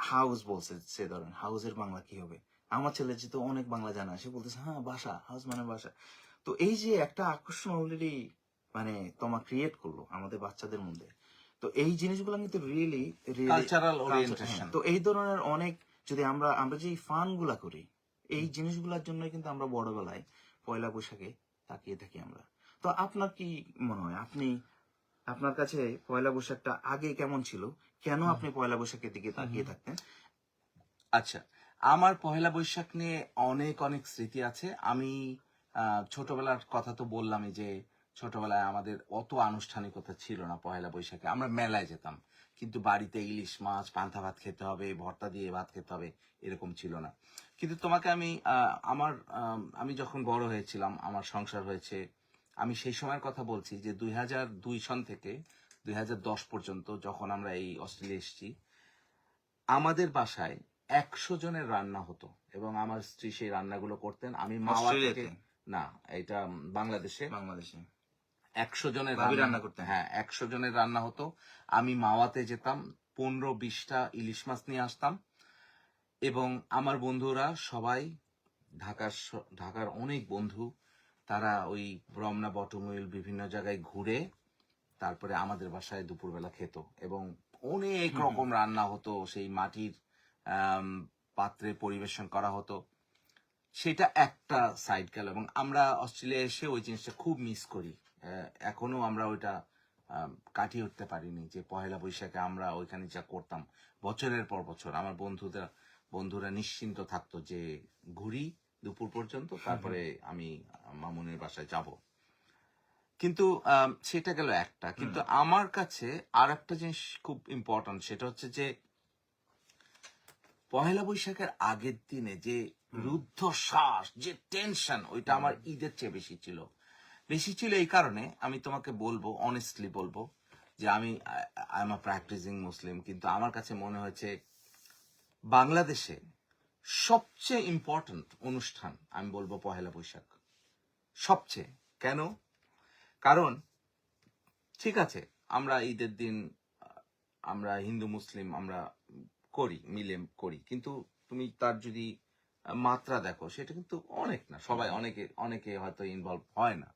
হাউস বলছে, সে ধরেন হাউসের বাংলা কি হবে। আমার ছেলে যেহেতু অনেক বাংলা জানা, সে বলতেছে হ্যাঁ বাসা, হাউস মানে বাসা। তো এই যে একটা আকর্ষণ অলরেডি মানে তোমার ক্রিয়েট করলো আমাদের বাচ্চাদের মধ্যে। তো এই জিনিসগুলো কিন্তু রিয়েলি কালচারাল ওরিয়েন্টেশন। তো এই ধরনের অনেক যদি আমরা আমরা যে ফান গুলা করি এই জিনিসগুলোর জন্য কিন্তু আমরা বড়বেলায় পয়লা বৈশাখে তাকিয়ে থাকি আমরা। তো আপনার কি মনে হয়, আপনি আপনার কাছে পয়লা বৈশাখটা আগে কেমন ছিল, কেন আপনি পয়লা বৈশাখের দিকে তাকিয়ে থাকতেন? আচ্ছা, আমার পহেলা বৈশাখ নিয়ে অনেক অনেক স্মৃতি আছে। আমি ছোটবেলার কথা তো বললামই যে ছোটবেলায় আমাদের অত আনুষ্ঠানিকতা ছিল না পহেলা বৈশাখে, আমরা মেলায় যেতাম, কিন্তু বাড়িতে ইলিশ মাছ পান্তা ভাত খেতে হবে, ভর্তা দিয়ে ভাত খেতে হবে, এরকম ছিল না। কিন্তু তোমাকে আমি আমি যখন বড় হয়েছিলাম, আমার সংসার হয়েছে, আমি সেই সময়ের কথা বলছি যে 2002 সন থেকে 2010 পর্যন্ত যখন আমরা এই অস্ট্রেলিয়া এসেছি, আমাদের বাসায় 100 জনের রান্না হতো এবং আমার স্ত্রী সেই রান্নাগুলো করতেন। আমি মাওয়া থেকে, অস্ট্রেলিয়াতে? না, এটা বাংলাদেশে, বাংলাদেশে 100 জনের ভাবি রান্না করতেন? হ্যাঁ, 100 জনের রান্না হতো। আমি মাওয়াতে যেতাম, 15-20টা ইলিশ মাছ নিয়ে আসতাম, এবং আমার বন্ধুরা সবাই ঢাকার অনেক বন্ধু, তারা ওই রমনা বটমূল বিভিন্ন জায়গায় ঘুরে তারপরে আমাদের বাসায় দুপুরবেলা খেত, এবং অনেক রকম রান্না হতো, সেই মাটির পাত্রে পরিবেশন করা হতো। সেটা একটা সাইড গেল, এবং আমরা অস্ট্রেলিয়া এসে ওই জিনিসটা খুব মিস করি। এখনো আমরা ওইটা কাটিয়ে উঠতে পারিনি, যে পহেলা বৈশাখে আমরা ওইখানে যা করতাম বছরের পর বছর। আমার বন্ধুরা নিশ্চিন্ত থাকতো যে ঘুরি দুপুর পর্যন্ত, তারপরে আমি মামুনের বাসায় যাব। কিন্তু সেটা গেল একটা। কিন্তু আমার কাছে আর একটা জিনিস খুব ইম্পর্টেন্ট, সেটা হচ্ছে যে পহেলা বৈশাখের আগের দিনে যে রুদ্ধশ্বাস, যে টেনশন, ওইটা আমার ঈদের চেয়ে বেশি ছিল। এই কারণে আমি তোমাকে বলবো, অনেস্টলি বলবো, যে আমি I am a practising Muslim, কিন্তু আমার কাছে মনে হয়েছে বাংলাদেশে সবচেয়ে ইম্পর্টেন্ট অনুষ্ঠান আমি বলবো পহেলা বৈশাখ। সবচেয়ে। কেন? কারণ ঠিক আছে, আমরা ঈদের দিন আমরা হিন্দু মুসলিম আমরা মিলে করি, কিন্তু তুমি তার যদি মাত্রা দেখো, সেটা কিন্তু অনেক না। সবাই অনেকে হয়তো ইনভলভ হয় না।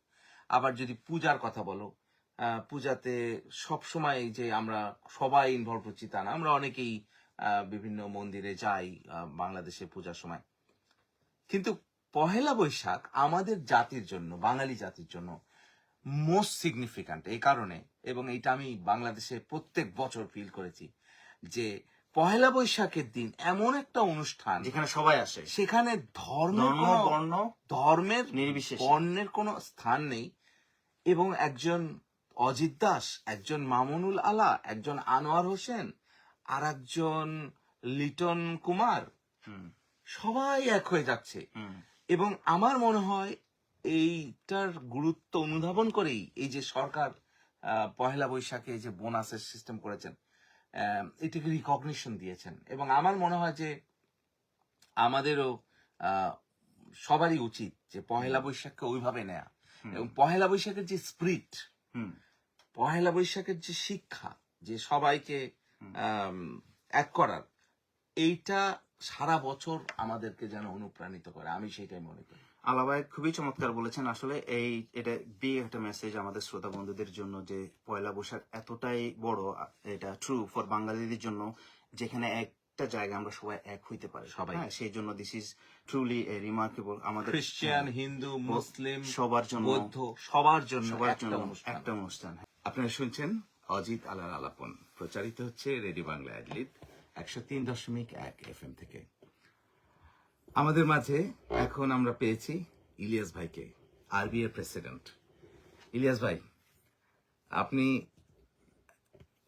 আবার যদি পূজার কথা বলো, পূজাতে সব সময় যে আমরা সবাই ইনভলভ হচ্ছি তা না। আমরা অনেকেই বিভিন্ন মন্দিরে যাই বাংলাদেশে পূজার সময়। কিন্তু পহেলা বৈশাখ আমাদের জাতির জন্য, বাঙালি জাতির জন্য মোস্ট সিগনিফিক্যান্ট এই কারণে, এবং এটা আমি বাংলাদেশে প্রত্যেক বছর ফিল করেছি, যে পহেলা বৈশাখের দিন এমন একটা অনুষ্ঠান যেখানে সবাই আসে, সেখানে ধর্মের নির্বিশেষে বর্ণের কোনো স্থান নেই, এবং একজন অজিত দাস, একজন মামুনুল আলা, একজন আনোয়ার হোসেন, আর একজন লিটন কুমার, সবাই এক হয়ে যাচ্ছে। এবং আমার মনে হয় এইটার গুরুত্ব অনুধাবন করেই এই যে সরকার পহেলা বৈশাখে যে বোনাসের সিস্টেম করেছেন, এটাকে রিকগনিশন দিয়েছেন। এবং আমার মনে হয় যে আমাদেরও সবারই উচিত যে পহেলা বৈশাখকে ওইভাবে নেয়া, এবং পহেলা বৈশাখের যে স্পিরিট, পহেলা বৈশাখের যে শিক্ষা, যে সবাইকে এক করার, এইটা সারা বছর আমাদেরকে যেন অনুপ্রাণিত করে, আমি সেটাই মনে করি। আলা ভাই খুবই চমৎকার বলেছেন। আসলে এটা বিগ একটা মেসেজ আমাদের শ্রোতা বন্ধুদের জন্য, যে পয়লা বৈশাখ এতটাই বড়, এটা ট্রু ফর বাঙালিদের জন্য, যেখানে একটা জায়গায় আমরা সবাই এক হইতে পারি সবাই। সেই জন্য this is truly a remarkable. আমাদের খ্রিস্টান, হিন্দু, মুসলিম, সবার জন্য, বৌদ্ধ, সবার জন্য একটা অনুষ্ঠান। আপনারা শুনছেন অজিত আলার আলাপন, প্রচারিত হচ্ছে রেডিও বাংলা অ্যাডলিট 103.1 FM থেকে। আমাদের মাঝে এখন আমরা পেয়েছি ইলিয়াস ভাইকে, আরবিএর প্রেসিডেন্ট। ইলিয়াস ভাই, আপনি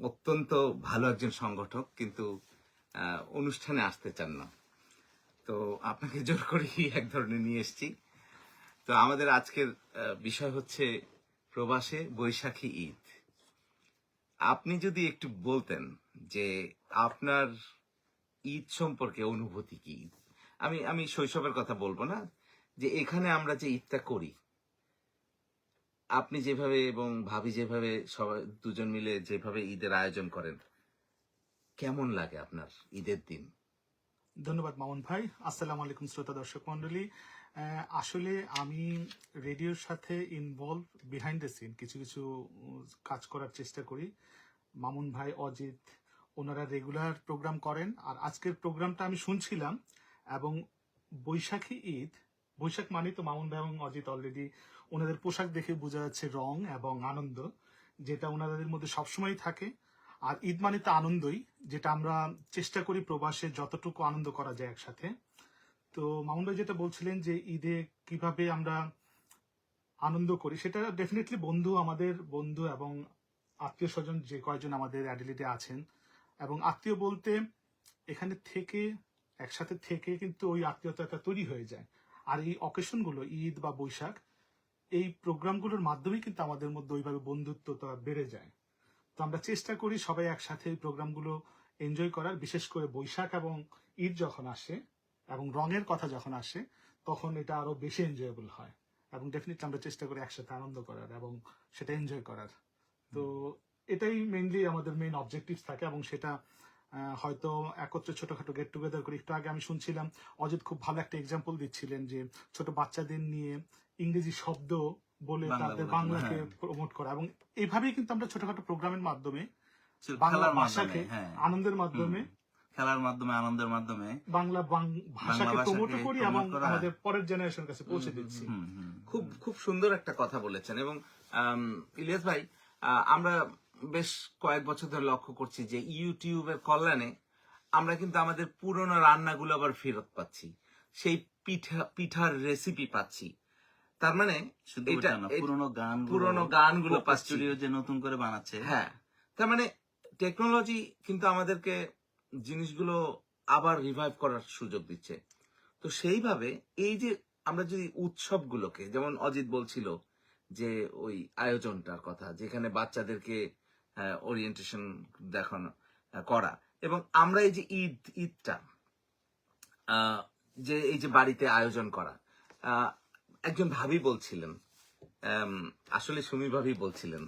অত্যন্ত ভালো একজন সংগঠক, কিন্তু অনুষ্ঠানে আসতে চান না, তো আপনাকে জোর করেই এক ধরনের নিয়ে এসেছি। তো আমাদের আজকের বিষয় হচ্ছে প্রবাসে বৈশাখী ঈদ। আপনি যদি একটু বলতেন যে আপনার ঈদ সম্পর্কে অনুভূতি কি। আমি শৈশবের কথা বলবো না, যে এখানে আমরা যে ঈদটা করি, আপনি যেভাবে এবং ভাবি যেভাবে সবাই দুজন মিলে যেভাবে ঈদের আয়োজন করেন, কেমন লাগে আপনার ঈদের দিন? ধন্যবাদ মামুন ভাই। আসসালামু আলাইকুম শ্রোতা দর্শক মন্ডলী। আসলে আমি রেডিওর সাথে ইনভলভ বিহাইন্ড দ্য সিন কিছু কিছু কাজ করার চেষ্টা করি। মামুন ভাই, অজিত, ওনারা রেগুলার প্রোগ্রাম করেন, আর আজকের প্রোগ্রামটা আমি শুনছিলাম। এবং বৈশাখী ঈদ, বৈশাখ মানে তো মামুন ভাই এবং অজিত অলরেডি ওনাদের পোশাক দেখে বোঝা যাচ্ছে রং এবং আনন্দ, যেটা ওনাদের মধ্যে সবসময় থাকে। আর ঈদ মানে তো আনন্দই, যেটা আমরা চেষ্টা করি প্রবাসে যতটুকু আনন্দ করা যায় একসাথে। তো মামুন ভাই যেটা বলছিলেন যে ঈদে কিভাবে আমরা আনন্দ করি, সেটা ডেফিনেটলি আমাদের বন্ধু এবং আত্মীয় স্বজন যে কয়জন আমাদের অ্যাডিলেডে আছেন, এবং আত্মীয় বলতে এখানে থেকে একসাথে থেকে কিন্তু ওই আত্মীয়তাটা তৈরি হয়ে যায়। আর এই অকেশনগুলো, ঈদ বা বৈশাখ, এই প্রোগ্রামগুলোর মাধ্যমেই কিন্তু আমাদের মধ্যে ওইভাবে বন্ধুত্বটা বেড়ে যায়। তো আমরা চেষ্টা করি সবাই একসাথে এই প্রোগ্রামগুলো এনজয় করার, বিশেষ করে বৈশাখ এবং ঈদ যখন আসে এবং রঙের কথা যখন আসে, তখন এটা আরো বেশি এনজয়েবল হয়। এবং ডেফিনেটলি আমরা চেষ্টা করি একসাথে আনন্দ করার এবং সেটা এনজয় করার। তো এটাই মেইনলি আমাদের মেইন অবজেক্টিভ থাকে, এবং সেটা হয়তো একত্রে ছোটখাটো গেট টুগেদার করি। একটু আগে আমি শুনছিলাম অজিত খুব ভালো একটা এক্সাম্পল দিচ্ছিলেন, যে ছোট বাচ্চাদের নিয়ে ইংরেজি শব্দ বলে তাদের বাংলাকে প্রমোট করা, এবং এইভাবেই কিন্তু আমরা ছোটখাটো প্রোগ্রামের মাধ্যমে বাংলা খেলার ভাষাকে মাধ্যমে, হ্যাঁ। আনন্দের মাধ্যমে খেলার মাধ্যমে, আনন্দের মাধ্যমে বাংলা ভাষাকে প্রমোট করি এবং promote করা। আমাদের পরের জেনারেশনের কাছে পৌঁছে দিচ্ছি। খুব খুব সুন্দর একটা কথা বলেছেন। এবং ইলিয়াস ভাই, আমরা বেশ কয়েক বছর ধরে লক্ষ্য করছি যে ইউটিউবের কল্যাণে আমরা কিন্তু আমাদের পুরনো রান্নাগুলো আবার ফেরত পাচ্ছি, সেই পিঠার রেসিপি পাচ্ছি। তার মানে শুধু এটা এটা না, পুরনো গানগুলো পাচ্ছি। স্টুডিও যে নতুন করে বানাচ্ছে, হ্যাঁ, তার মানে টেকনোলজি কিন্তু আমাদেরকে জিনিসগুলো আবার রিভাইভ করার সুযোগ দিচ্ছে। তো সেইভাবে এই যে আমরা যদি উৎসবগুলোকে, যেমন অজিত বলছিল যে ওই আয়োজনটার কথা, যেখানে বাচ্চাদেরকে ওরিয়েন্টেশন দেখানো করা, এবং আমরা এই যে ঈদটা যে এই যে বাড়িতে আয়োজন করা, একজন ভাবি বলছিলেন, আসলে সুমি ভাবি বলছিলেন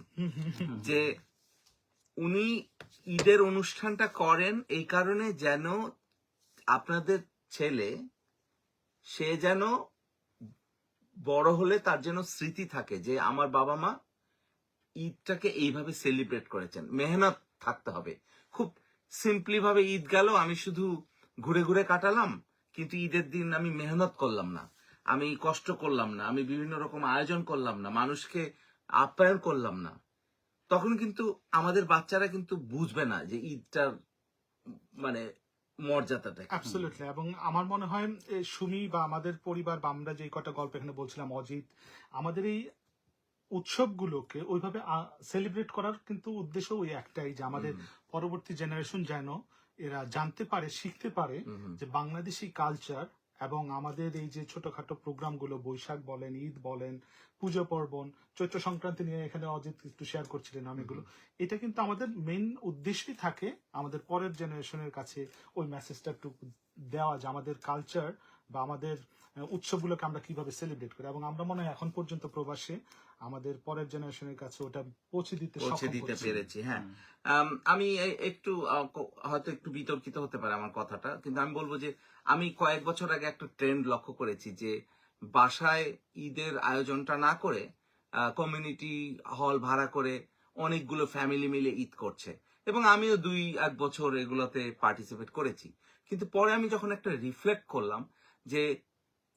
যে উনি ঈদের অনুষ্ঠানটা করেন এই কারণে যেন আপনাদের ছেলে, সে যেন বড় হলে তার যেন স্মৃতি থাকে যে আমার বাবা মা ঈদটাকে এইভাবে সেলিব্রেট করেছেন। মেহনত থাকতে হবে। খুব সিম্পলি ভাবে ঈদ গেল, আমি শুধু ঘুরে ঘুরে কাটালাম, কিন্তু ঈদের দিন আমি মেহনত করলাম না, আমি কষ্ট করলাম না, আমি বিভিন্ন রকম আয়োজন করলাম না, মানুষকে আপ্যায়ন করলাম না, তখন কিন্তু আমাদের বাচ্চারা কিন্তু বুঝবে না যে ঈদটার মানে মর্যাদাটা কি। অ্যাবসলিউটলি। এবং আমার মনে হয় সুমি বা আমাদের পরিবার বা আমরা যে কটা গল্প এখানে বলছিলাম, অজিত, আমাদের এই উৎসবগুলোকে ওইভাবে সেলিব্রেট করার কিন্তু উদ্দেশ্য ওই একটাই, যে আমাদের পরবর্তী জেনারেশন যেন এরা জানতে পারে, শিখতে পারে যে বাংলাদেশি কালচার এবং আমাদের এই যে ছোটখাটো প্রোগ্রামগুলো, বৈশাখ বলেন, ঈদ বলেন, পুজো পার্বণ, চৈত্র সংক্রান্তি নিয়ে এখানে অজিত একটু শেয়ার করছিলেন অনেকগুলো, এটা কিন্তু আমাদের মেইন উদ্দেশ্যই থাকে আমাদের পরের জেনারেশনের কাছে ওই মেসেজটা একটু দেওয়া যে আমাদের কালচার বা আমাদের উৎসবগুলোকে আমরা কিভাবে সেলিব্রেট করি। এবং আমরা মনে হয় এখন পর্যন্ত প্রবাসে আমাদের পরের জেনারেশনের কাছে ওটা পৌঁছে দিতে পেরেছি। হ্যাঁ, আমি একটু হয়তো একটু বিতর্কিত হতে পারে আমার কথাটা, কিন্তু আমি বলবো যে আমি কয়েক বছর আগে একটা ট্রেন্ড লক্ষ্য করেছি যে বাসায় ঈদের আয়োজনটা না করে কমিউনিটি হল ভাড়া করে অনেকগুলো ফ্যামিলি মিলে ঈদ করছে, এবং আমিও 2-1 বছর এগুলোতে পার্টিসিপেট করেছি। কিন্তু পরে আমি যখন একটা রিফ্লেক্ট করলাম যে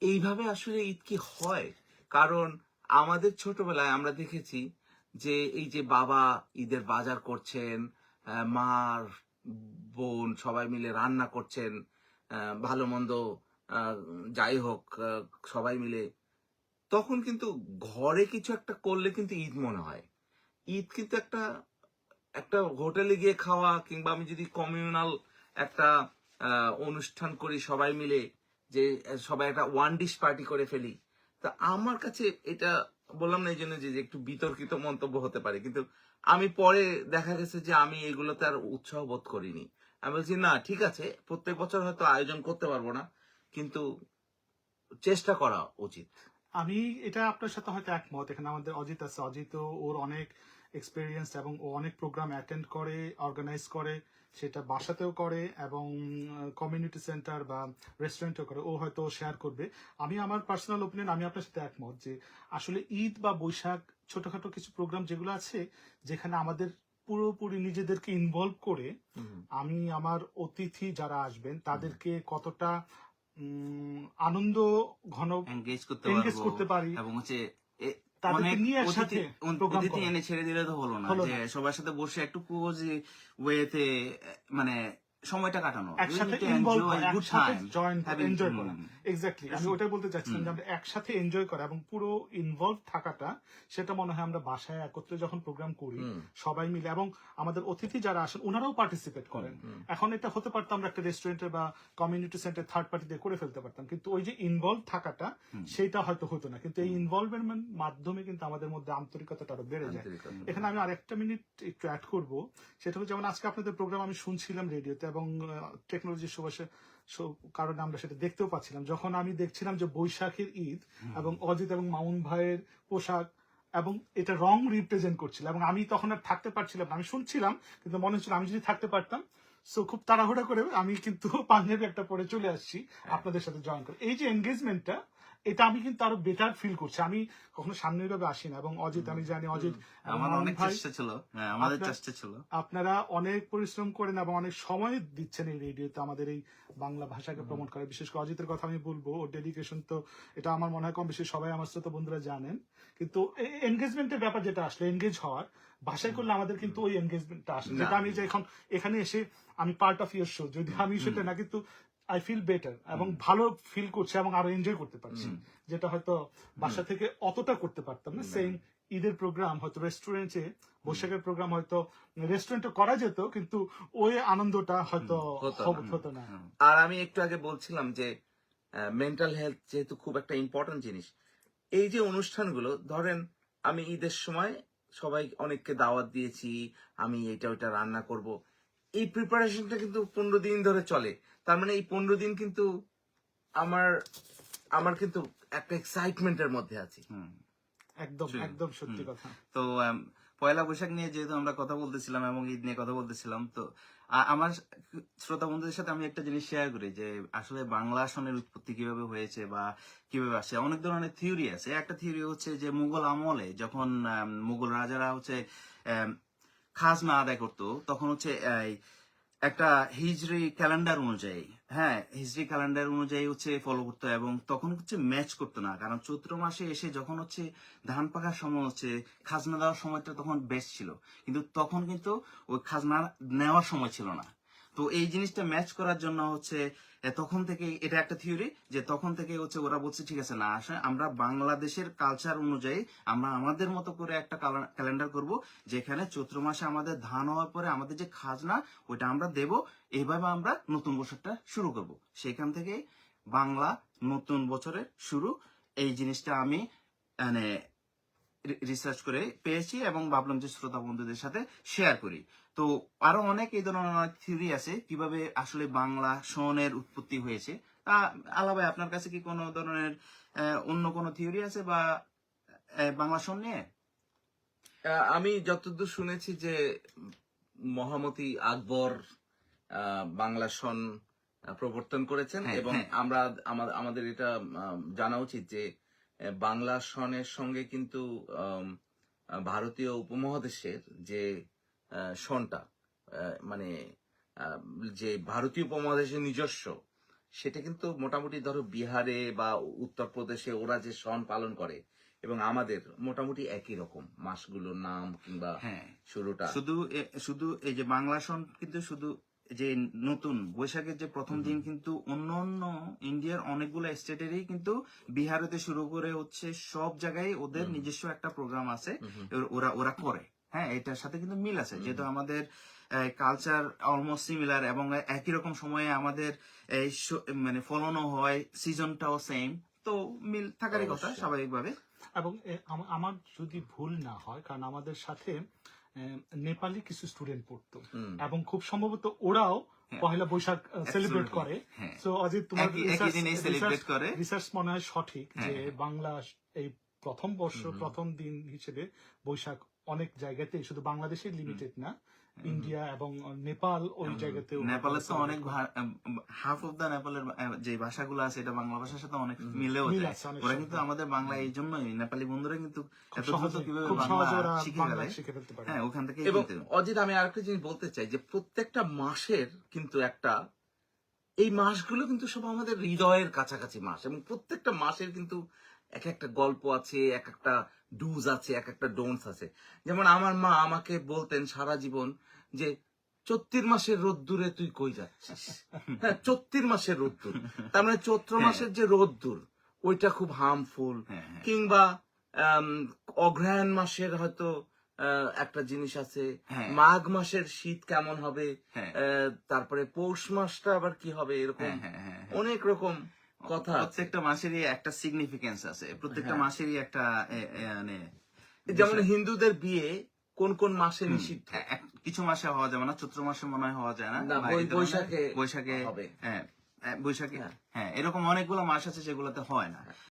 এইভাবে আসলে ঈদ কি হয়, কারণ আমাদের ছোটবেলায় আমরা দেখেছি যে এই যে বাবা ঈদের বাজার করছেন, মার বোন সবাই মিলে রান্না করছেন, ভালো মন্দ যাই হোক সবাই মিলে, তখন কিন্তু ঘরে কিছু একটা করলে কিন্তু ঈদ মনে হয়। ঈদ কিন্তু একটা একটা হোটেলে গিয়ে খাওয়া, কিংবা আমি যদি কমিউনাল একটা অনুষ্ঠান করি সবাই মিলে, যে সবাই একটা ওয়ান ডিশ পার্টি করে ফেলি, তা আমার কাছে এটা বললাম না এই জন্য যে একটু বিতর্কিত মন্তব্য হতে পারে, কিন্তু আমি পরে দেখা গেছে যে আমি এগুলোতে আর উৎসাহ বোধ করিনি। আমি বলছি না, ঠিক আছে, প্রত্যেক বছর হয়তো আয়োজন করতে পারবো না, কিন্তু চেষ্টা করা উচিত। আমি এটা আপনার সাথে হয়তো একমত। এখানে আমাদের অজিত আছে, অজিত ওর অনেক এক্সপিরিয়েন্স এবং ও অনেক প্রোগ্রাম অ্যাটেন্ড করে, অর্গানাইজ করে, সেটা বাসাতেও করে এবং কমিউনিটি সেন্টার বা রেস্টুরেন্টেও করে, ও হয়তো শেয়ার করবে। আমি আমার পার্সোনাল ওপিনিয়ন, আমি আপনার সাথে একমত যে আসলে ঈদ বা বৈশাখ ছোটখাটো কিছু প্রোগ্রাম যেগুলো আছে, যেখানে আমাদের পুরোপুরি নিজেদেরকে ইনভলভ করে আমি আমার অতিথি যারা আসবেন তাদেরকে কতটা আনন্দ ঘন এনগেজ করতে পারি, এবং হচ্ছে তাদেরকে নিয়ে একসাথে অতিথি এনে ছেড়ে দিলে তো হলো না, যে সবার সাথে বসে একটু কোজি ওয়েতে মানে সময়টা কাটানো, একসাথে ইনভলভ হয়, একসাথে জয়েন এনজয় করা। এক্স্যাক্টলি, আমি ওটাই বলতে চাচ্ছিলাম যে আমরা একসাথে এনজয় করা এবং পুরো ইনভলভ থাকাটা, সেটা মনে হয় আমরা বাসায় একত্রে যখন প্রোগ্রাম করি সবাই মিলে, এবং আমাদের অতিথি যারা আসেন ওনারাও পার্টিসিপেট করেন। এখন এটা হতে পারতো আমরা একটা রেস্টুরেন্টে বা কমিউনিটি সেন্টার থার্ড পার্টি দিয়ে করে ফেলতে পারতাম, কিন্তু ওই যে ইনভলভ থাকাটা সেটা হয়তো হতো না। কিন্তু এই ইনভলভমেন্ট মাধ্যমে কিন্তু আমাদের মধ্যে আন্তরিকতাটা আরো বেড়ে যায়। এখানে আমি আরেকটা মিনিট একটু অ্যাড করবো, সেটা হচ্ছে যেমন আজকে আপনাদের প্রোগ্রাম আমি শুনছিলাম রেডিওতে, এবং টেকনোলজির কারণে আমরা সেটা দেখতেও পাচ্ছিলাম। যখন আমি দেখছিলাম যে বৈশাখের ঈদ এবং অজিত এবং মামুন ভাইয়ের পোশাক এবং এটা রং রিপ্রেজেন্ট করছিল, এবং আমি তখন আর থাকতে পারছিলাম না, আমি শুনছিলাম কিন্তু মনে হচ্ছিল আমি যদি থাকতে পারতাম। সো খুব তাড়াহুড়া করে আমি কিন্তু পাঞ্জাবি একটা পরে চলে আসছি আপনাদের সাথে জয়েন করে। এই যে এনগেজমেন্টটা এটা আমি কিন্তু আরো বেটার ফিল করছি। আমি কখনো সামনের ভাবে আসি না, এবং অজিত আমি জানি, অজিত এবং আমার মামুন অনেক ভাই, চেষ্টা ছিল, হ্যাঁ আমাদের আপনার- চেষ্টা ছিল। আপনারা অনেক পরিশ্রম করেন এবং অনেক সময় দিচ্ছেন এই রেডিওতে আমাদের এই বাংলা ভাষাকে প্রমোট করে। বিশেষ করে অজিতের কথা আমি বলবো, ওর ডেডিকেশন তো এটা আমার মনে হয় কম বেশি সবাই আমার শ্রোতা বন্ধুরা জানেন। কিন্তু এনগেজমেন্টের ব্যাপার যেটা আসলে এনগেজ হওয়ার, ভাষায় করলে আমাদের কিন্তু ওই এনগেজমেন্টটা আসে, যেটা আমি যে এখন এখানে এসে আমি পার্ট অফ ইউর শো, যদি আমি সেটা না, কিন্তু আই ফিল বেটার এবং ভালো ফিল করছি এবং আরো এনজয় করতে পারছি, যেটা হয়তো বাসা থেকে অতটা করতে পারতাম না। সেম ঈদের প্রোগ্রাম হয়তো রেস্টুরেন্টে, বৈশাখের প্রোগ্রাম হয়তো রেস্টুরেন্টে করা যেত, কিন্তু ওই আনন্দটা হয়তো হতো না। আর আমি একটু আগে বলছিলাম যে মেন্টাল হেলথ যেহেতু খুব একটা ইম্পর্টেন্ট জিনিস, এই যে অনুষ্ঠানগুলো ধরেন আমি ঈদের সময় সবাই অনেককে দাওয়াত দিয়েছি, আমি এটা ওইটা রান্না করব, এই প্রিপারেশনটা কিন্তু 15 দিন ধরে চলে। তার মানে এই 15 দিন কিন্তু আমার আমার কিন্তু একটা এক্সাইটমেন্টের মধ্যে আছি। একদম একদম সত্যি কথা। তো পয়লা বৈশাখ নিয়ে যেহেতু আমরা কথা বলতেছিলাম এবং ঈদ নিয়ে কথা বলতেছিলাম, তো আমার শ্রোতা বন্ধুদের সাথে আমি একটা জিনিস শেয়ার করি যে আসলে বাংলা সনের উৎপত্তি কিভাবে হয়েছে বা কিভাবে আসে। অনেক ধরনের থিওরি আছে। একটা থিওরি হচ্ছে যে মুঘল আমলে যখন মুঘল রাজারা হচ্ছে খাজনা আদায় করতো, তখন হচ্ছে একটা হিজরি ক্যালেন্ডার অনুযায়ী, হ্যাঁ হিজরি ক্যালেন্ডার অনুযায়ী হচ্ছে ফলো করতো, এবং তখন হচ্ছে ম্যাচ করতো না, কারণ চৈত্র মাসে এসে যখন হচ্ছে ধান পাকার সময় হচ্ছে খাজনা দেওয়ার সময়টা তখন বেস্ট ছিল, কিন্তু তখন কিন্তু ওই খাজনা নেওয়ার সময় ছিল না। তো এই জিনিসটা ম্যাচ করার জন্য হচ্ছে তখন থেকে, এটা একটা থিওরি, যে তখন থেকে হচ্ছে ওরা বলছে ঠিক আছে না আসে আমরা বাংলাদেশের কালচার অনুযায়ী আমরা আমাদের মতো করে একটা ক্যালেন্ডার করব, যেখানে চৈত্র মাসে আমাদের ধান হওয়ার পরে আমাদের যে খাজনা ওইটা আমরা দেব, এইভাবে আমরা নতুন বছরটা শুরু করব। সেখান থেকে বাংলা নতুন বছরের শুরু। এই জিনিসটা আমি মানে রিসার্চ করে পেয়েছি এবং ভাবলাম যে শ্রোতা বন্ধুদের সাথে শেয়ার করি। তো আরো অনেক এই ধরনের অনেক থিওরি আছে কিভাবে আসলে বাংলা সনের উৎপত্তি হয়েছে। আলাদা আপনার কাছে কি কোনো ধরনের অন্য কোনো থিওরি আছে বা বাংলা সন নিয়ে? আমি যতদূর শুনেছি যে মহামতি আকবর বাংলা সন প্রবর্তন করেছেন, হ্যাঁ, এবং হ্যাঁ। আমরা আমাদের এটা জানা উচিত যে বাংলা সনের সঙ্গে কিন্তু ভারতীয় উপমহাদেশের যে সনটা মানে যে ভারতীয় উপমহাদেশের নিজস্ব, সেটা কিন্তু মোটামুটি ধরো বিহারে বা উত্তরপ্রদেশে ওরা যে সন পালন করে এবং আমাদের মোটামুটি একই রকম, মাসগুলোর নাম কিংবা হ্যাঁ শুরুটা শুধু এই যে বাংলা সন কিন্তু শুধু যে নতুন বৈশাখের যে প্রথম দিন কিন্তু অন্য অন্য ইন্ডিয়ার অনেকগুলো স্টেটেরই কিন্তু বিহারেতে শুরু করে হচ্ছে সব জায়গায় ওদের নিজস্ব একটা প্রোগ্রাম আছে, ওরা ওরা করে। হ্যাঁ এটার সাথে কিন্তু মিল আছে, যেহেতু আমাদের কালচার অলমোস্ট সিমিলার এবং একই রকম সময়ে আমাদের মানে ফলনও হয়, সিজনটাও সেম, তো মিল থাকারই কথা অবশ্যই। স্বাভাবিকভাবে। এবং আমার যদি ভুল না হয়, কারণ আমাদের সাথে নেপালি কিছু স্টুডেন্ট পড়তো এবং খুব সম্ভবত ওরাও পহেলা বৈশাখ সেলিব্রেট Absolutely. করে। হ্যাঁ। সো অজিত তোমার একই দিনেই celebrate করে। রিসার্চ মনে হয় সঠিক যে হ্যাঁ। বাংলা এই প্রথম প্রথম দিন হিসেবে বৈশাখ অনেক জায়গাতেই, শুধু বাংলাদেশে লিমিটেড না, ইন্ডিয়া এবং নেপাল ওই জায়গাতে। নেপালের তো অনেক হাফ অফ দা নেপালের যে ভাষাগুলো আছে এটা বাংলা ভাষার সাথে অনেক মিলেও মিল যায়। আছে অনেক ওরা শব্দ। কিন্তু আমাদের বাংলা এই জন্যই নেপালি বন্ধুরা কিন্তু এত দ্রুত সহজে কিভাবে খুব বাংলা সহজে ওরা শিখে বাংলা ফেলে। শিখে ফেলতে পারে। হ্যাঁ ওখান থেকে এবং অজিত আমি আরেকটা জিনিস বলতে চাই যে প্রত্যেকটা মাসের কিন্তু একটা, এই মাসগুলো কিন্তু সব আমাদের হৃদয়ের কাছাকাছি মাস, এবং প্রত্যেকটা মাসের কিন্তু এক একটা গল্প আছে, এক একটা ডুজ আছে, এক একটা ডোন্টস আছে। যেমন আমার মা আমাকে বলতেন সারা জীবন যে চৈত্র মাসের রোদ্দুরে তুই কই যাচ্ছিস। হ্যাঁ চৈত্র মাসের রোদ্দুর, তার মানে চৈত্র মাসের যে রোদ্দুর ওইটা খুব হার্মফুল। হ্যাঁ, হ্যাঁ। কিংবা অগ্রহায়ণ মাসের হয়তো একটা জিনিস আছে, হ্যাঁ। মাঘ মাসের শীত কেমন হবে, হ্যাঁ। তারপরে পৌষ মাসটা আবার কি হবে, এরকম হ্যাঁ, হ্যাঁ, হ্যাঁ। অনেক রকম কথা আছে। প্রত্যেকটা মাসেরই একটা সিগনিফিকেন্স আছে, প্রত্যেকটা হ্যাঁ। মাসেরই একটা মানে যেমন হিন্দুদের বিয়ে কোন কোন মাসে নিষিদ্ধ, কিছু মাসে হওয়া যাবে না, চৈত্র মাসে মনে হয় হওয়া যায় না, না, বা এই ধরনের বৈশাখে বৈশাখে হবে। হ্যাঁ বৈশাখে হ্যাঁ। হ্যাঁ এরকম অনেকগুলো মাস আছে যেগুলোতে হয় না।